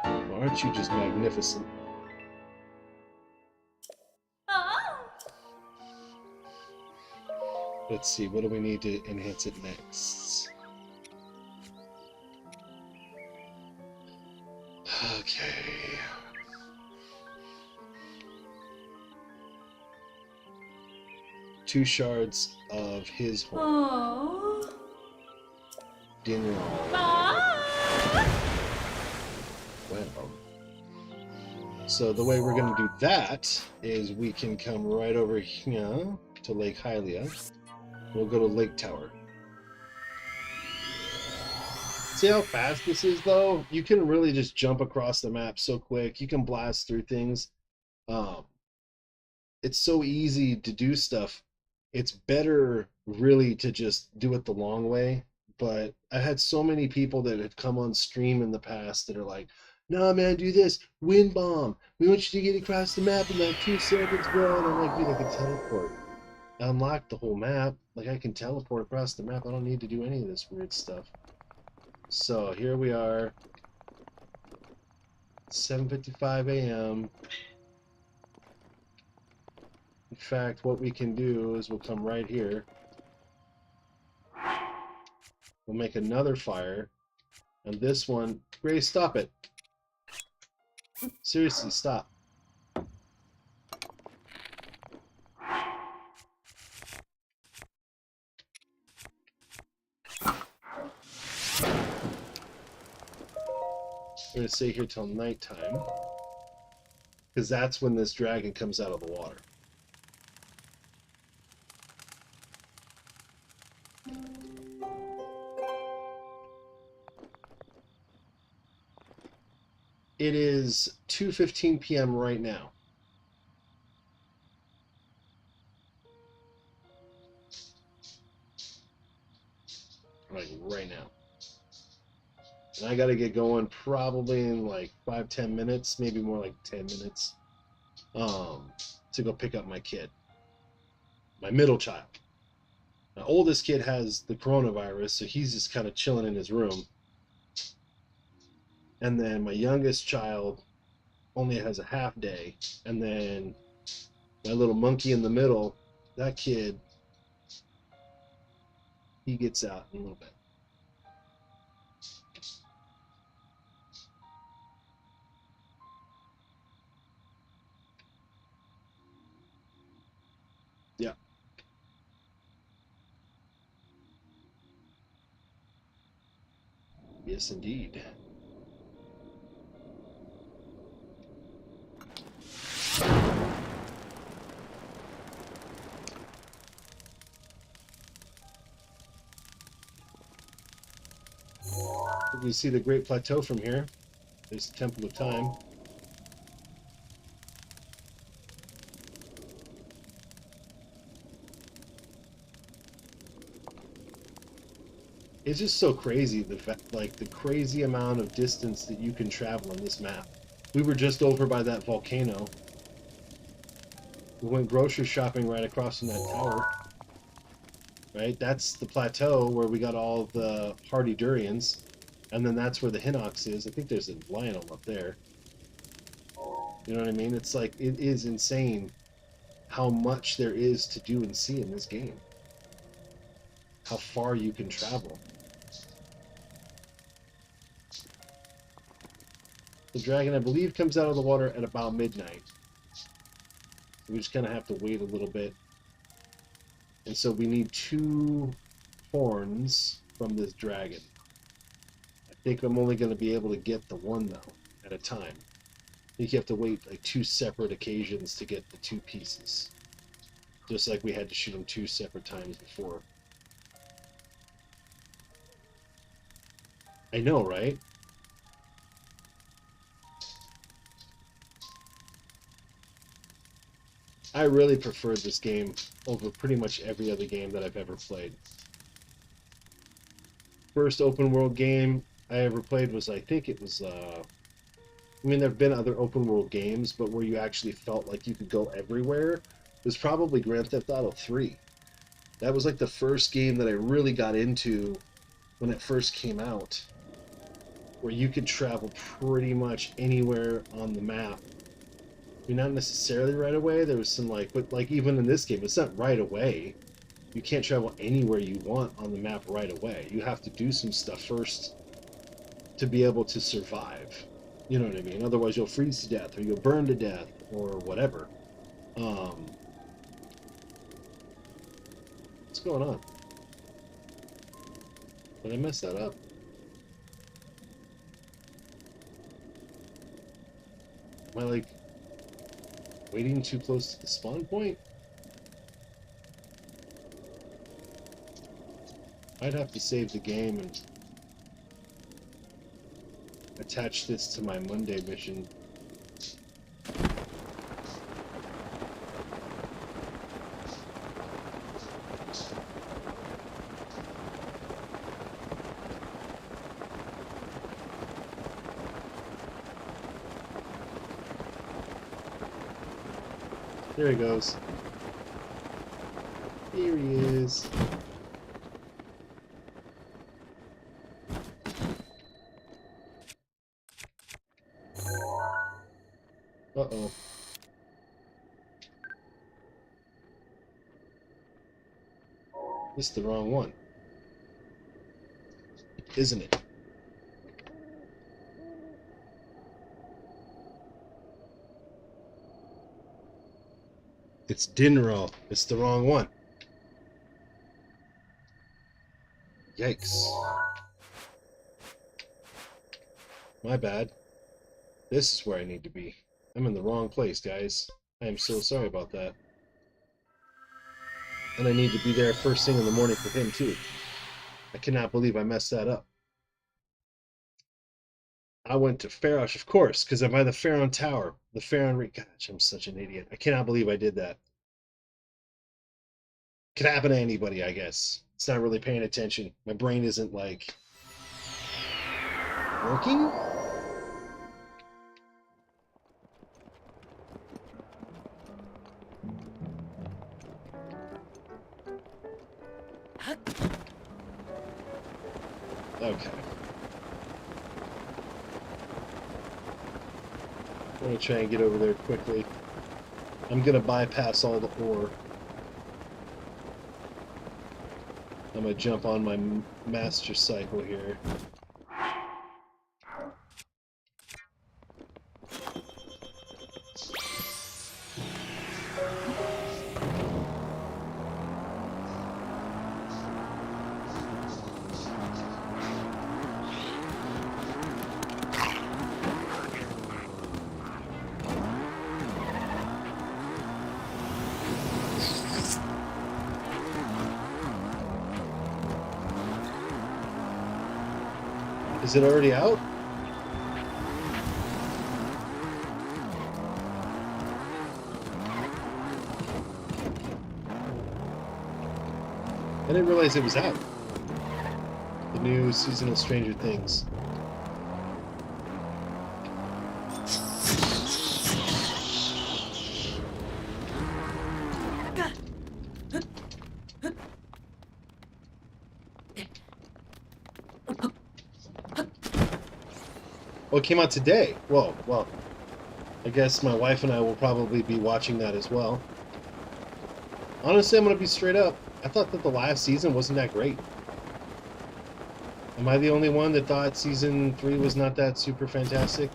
Well, aren't you just magnificent? Let's see, what do we need to enhance it next? Okay. Two shards of his horn. Oh. Dinner. Ah. Well. So the way we're going to do that is we can come right over here to Lake Hylia. We'll go to Lake Tower. See how fast this is, though? You can really just jump across the map so quick. You can blast through things. It's so easy to do stuff. It's better, really, to just do it the long way. But I had so many people that had come on stream in the past that are like, nah, man, do this. Wind bomb. We want you to get across the map in like 2 seconds, bro. And I'm like, dude, I can teleport. I unlocked the whole map. Like, I can teleport across the map. I don't need to do any of this weird stuff. So, here we are. 7:55 a.m. In fact, what we can do is we'll come right here. We'll make another fire. And this one... Grace, stop it. Seriously, stop. We're going to stay here till nighttime. Because that's when this dragon comes out of the water. It is 2:15 p.m. right now. Like right now. And I gotta get going probably in like 5-10 minutes, maybe more like 10 minutes, to go pick up my kid. My middle child. My oldest kid has the coronavirus, so he's just kind of chilling in his room. And then my youngest child only has a half day. And then my little monkey in the middle, that kid, he gets out in a little bit. Yeah. Yes, indeed. You see the Great Plateau from here. There's the Temple of Time. It's just so crazy, the crazy amount of distance that you can travel on this map. We were just over by that volcano. We went grocery shopping right across from that tower. Right? That's the plateau where we got all the Hardy Durians. And then that's where the Hinox is. I think there's a lionel up there. You know what I mean? It's like, it is insane how much there is to do and see in this game. How far you can travel. The dragon, I believe, comes out of the water at about midnight. We just kind of have to wait a little bit. And so we need 2 horns from this dragon. I think I'm only going to be able to get the one, though, at a time. I think you have to wait like 2 separate occasions to get the 2 pieces. Just like we had to shoot them 2 separate times before. I know, right? I really preferred this game over pretty much every other game that I've ever played. First open world game I ever played was, I think it was, I mean, there have been other open world games, but where you actually felt like you could go everywhere was probably Grand Theft Auto 3. That was like the first game that I really got into when it first came out, where you could travel pretty much anywhere on the map. I mean, not necessarily right away. There was some but like even in this game, it's not right away. You can't travel anywhere you want on the map right away. You have to do some stuff first to be able to survive. You know what I mean? Otherwise, you'll freeze to death, or you'll burn to death, or whatever. What's going on? Did I mess that up? Am I like waiting too close to the spawn point? I'd have to save the game and attach this to my Monday mission. There he goes. Here he is. Uh-oh. This is the wrong one. Isn't it? It's Dinro. It's the wrong one. Yikes. My bad. This is where I need to be. I'm in the wrong place, guys. I am so sorry about that. And I need to be there first thing in the morning for him, too. I cannot believe I messed that up. I went to Farosh, of course, because I'm by the Pharaon Tower. The Pharaon... Gosh, I'm such an idiot. I cannot believe I did that. Could happen to anybody, I guess. It's not really paying attention. My brain isn't, like, working? Okay. I'm going to try and get over there quickly. I'm going to bypass all the ore. I'm going to jump on my master cycle here. Is it already out? I didn't realize it was out. The new season of Stranger Things. Oh, it came out today. Whoa, well. I guess my wife and I will probably be watching that as well. Honestly, I'm going to be straight up. I thought that the last season wasn't that great. Am I the only one that thought season 3 was not that super fantastic?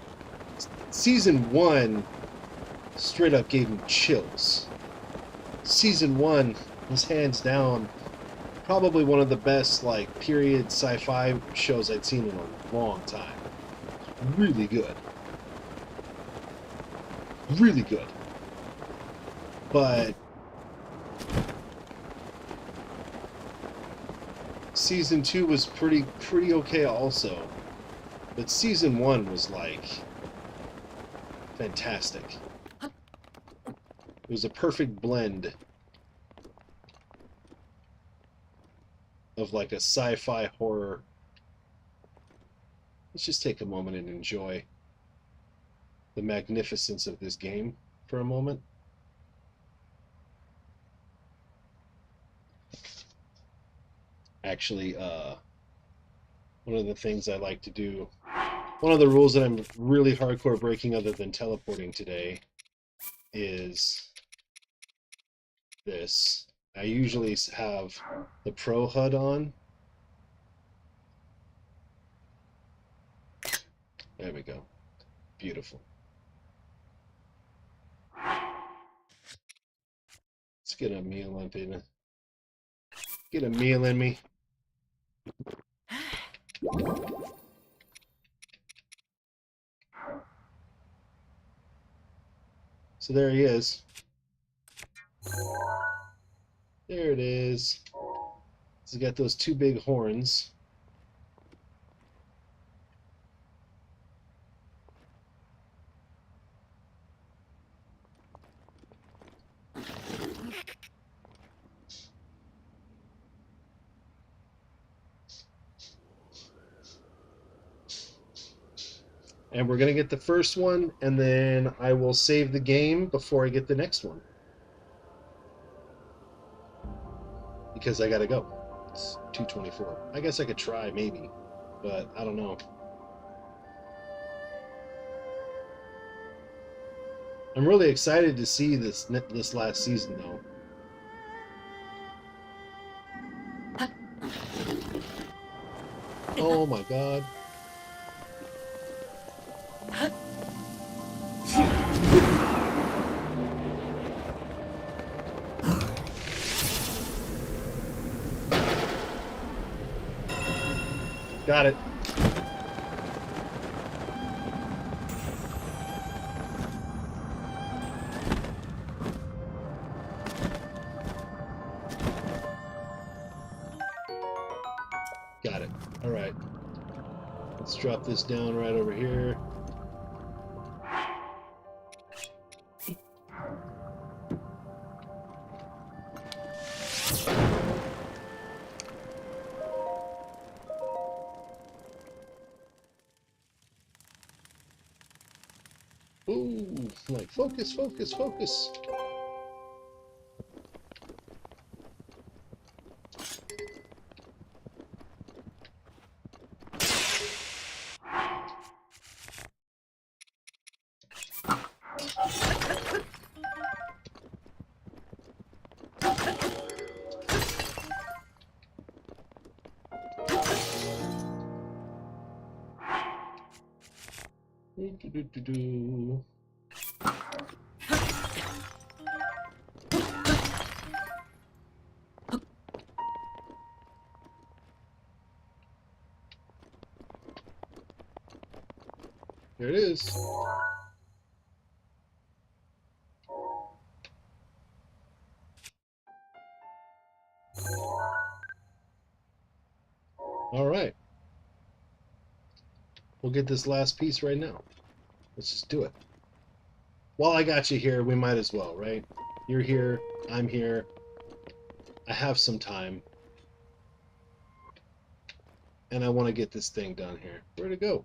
Season 1 straight up gave me chills. Season 1 was hands down probably one of the best like period sci-fi shows I'd seen in a long time. Really good. Really good. But season 2 was pretty okay also. But season 1 was like fantastic. It was a perfect blend of like a sci-fi horror. Let's just take a moment and enjoy the magnificence of this game for a moment. Actually, one of the things I like to do, one of the rules that I'm really hardcore breaking other than teleporting today is this. I usually have the Pro HUD on. There we go. Beautiful. Let's get a meal in. Get a meal in me. So there he is. There it is. He's got those two big horns. And we're going to get the first one, and then I will save the game before I get the next one. Because I got to go. It's 2:24. I guess I could try, maybe. But I don't know. I'm really excited to see this last season, though. Oh my god. Got it. Got it. All right. Let's drop this down right over here. Ooh, like focus, focus, focus. Do-do-do-do. There it is. All right. We'll get this last piece right now. Let's just do it. While I got you here, we might as well, right? You're here, I'm here. I have some time. And I want to get this thing done here. Where'd it go?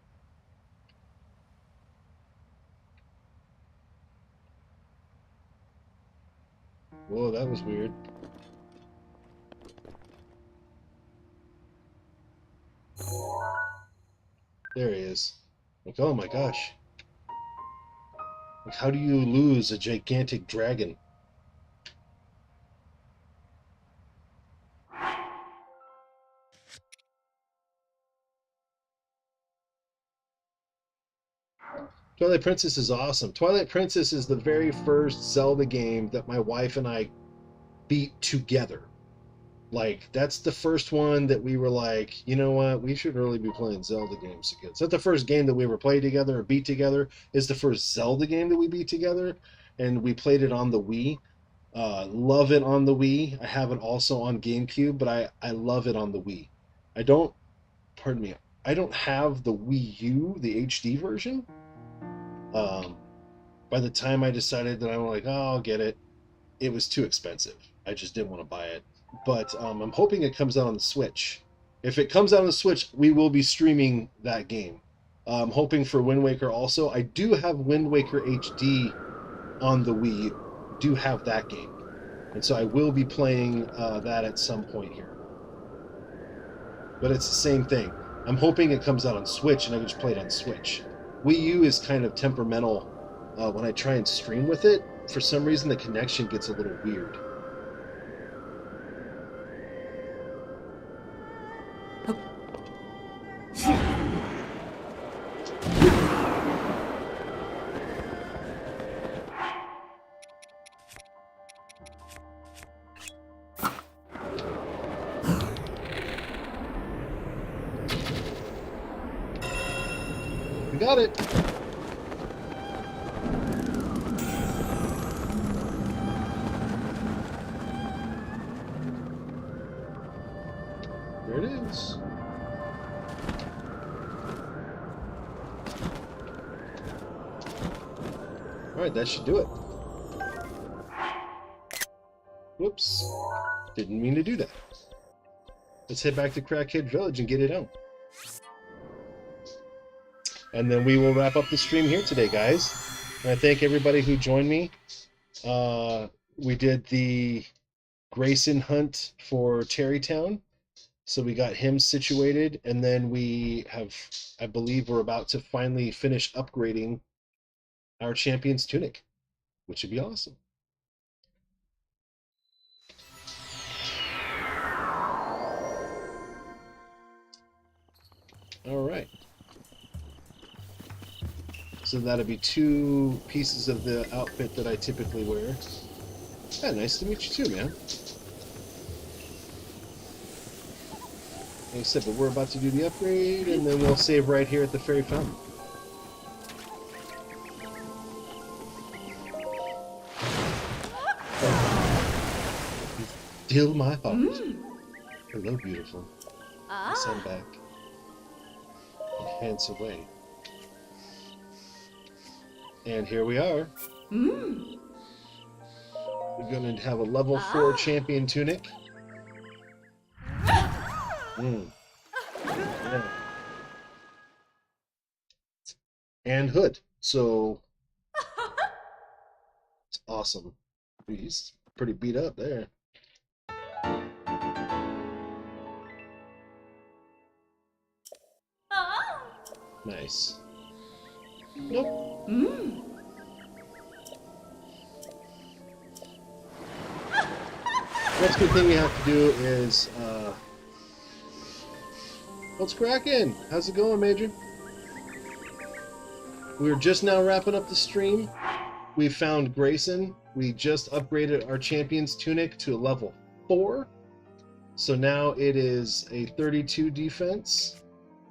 Whoa, that was weird. There he is. Like, oh my gosh. Like, how do you lose a gigantic dragon? Twilight Princess is awesome. Twilight Princess is the very first Zelda game that my wife and I beat together. Like, that's the first one that we were like, you know what, we should really be playing Zelda games together. It's not the first game that we ever played together or beat together. It's the first Zelda game that we beat together, and we played it on the Wii. Love it on the Wii. I have it also on GameCube, but I love it on the Wii. I don't have the Wii U, the HD version. By the time I decided that I'm like, oh, I'll get it, it was too expensive. I just didn't want to buy it. But I'm hoping it comes out on the Switch. If it comes out on the Switch, we will be streaming that game. I'm hoping for Wind Waker also. I do have Wind Waker HD on the Wii U. Do have that game. And so I will be playing that at some point here. But it's the same thing. I'm hoping it comes out on Switch and I can just play it on Switch. Wii U is kind of temperamental. When I try and stream with it, for some reason the connection gets a little weird. We got it. There it is. Alright, that should do it. Whoops. Didn't mean to do that. Let's head back to Crackhead Village and get it on. And then we will wrap up the stream here today, guys. And I thank everybody who joined me. We did the Grayson hunt for Terrytown. So we got him situated, and then we have, I believe we're about to finally finish upgrading our champion's tunic, which would be awesome. All right. So that'll be 2 pieces of the outfit that I typically wear. Yeah, nice to meet you too, man. Like I said, but we're about to do the upgrade, and then we'll save right here at the Fairy Fountain. Still my heart. Hello, beautiful. Yes, I'm back. Hence away. And here we are. We're going to have a level 4 champion tunic. Yeah. And hood. So it's awesome. He's pretty beat up there. Nice. Nope. Next good thing we have to do is what's cracking? How's it going, Major? We're just now wrapping up the stream. We found Grayson. We just upgraded our champion's tunic to a level 4. So now it is a 32 defense.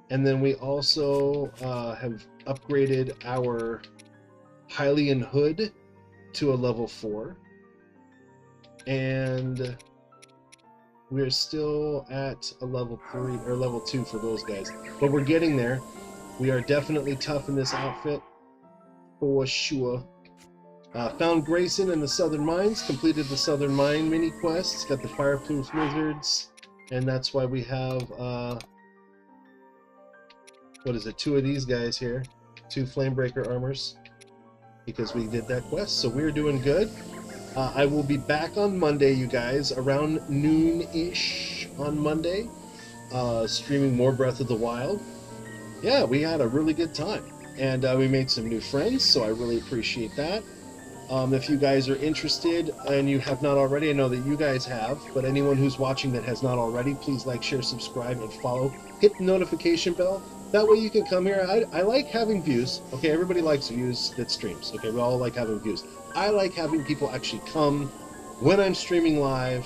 And then we also have upgraded our Hylian hood to a level 4. And we're still at a level 3 or level 2 for those guys. But we're getting there. We are definitely tough in this outfit. For sure. Found Grayson in the Southern Mines. Completed the Southern Mine mini quests. Got the Fireproof Lizards. And that's why we have... what is it? 2 of these guys here. 2 Flamebreaker armors. Because we did that quest. So we're doing good. I will be back on Monday, you guys. Around noon-ish on Monday. Streaming more Breath of the Wild. Yeah, we had a really good time. and we made some new friends, so I really appreciate that. If you guys are interested and you have not already, I know that you guys have, but anyone who's watching that has not already, please like, share, subscribe, and follow. Hit the notification bell. That way you can come here. I like having views. Okay, everybody likes views that streams. Okay, we all like having views. I like having people actually come when I'm streaming live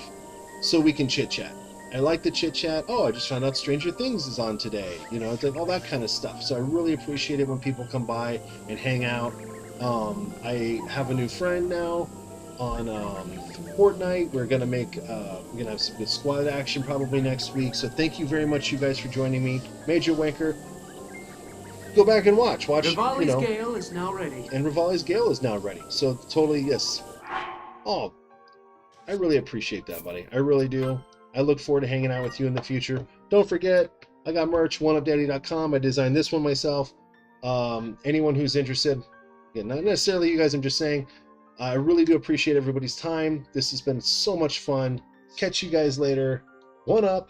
so we can chit-chat. I like the chit-chat. Oh, I just found out Stranger Things is on today. You know, it's like all that kind of stuff. So I really appreciate it when people come by and hang out. I have a new friend now on Fortnite. We're gonna have some good squad action probably next week. So thank you very much, you guys, for joining me. Major Wanker, go back and watch. Rivali's Gale is now ready. And Rivali's Gale is now ready. So totally, yes. Oh, I really appreciate that, buddy. I really do. I look forward to hanging out with you in the future. Don't forget, I got merch, 1UPdaddy.com. I designed this one myself. Anyone who's interested, again, not necessarily you guys, I'm just saying, I really do appreciate everybody's time. This has been so much fun. Catch you guys later. 1UP.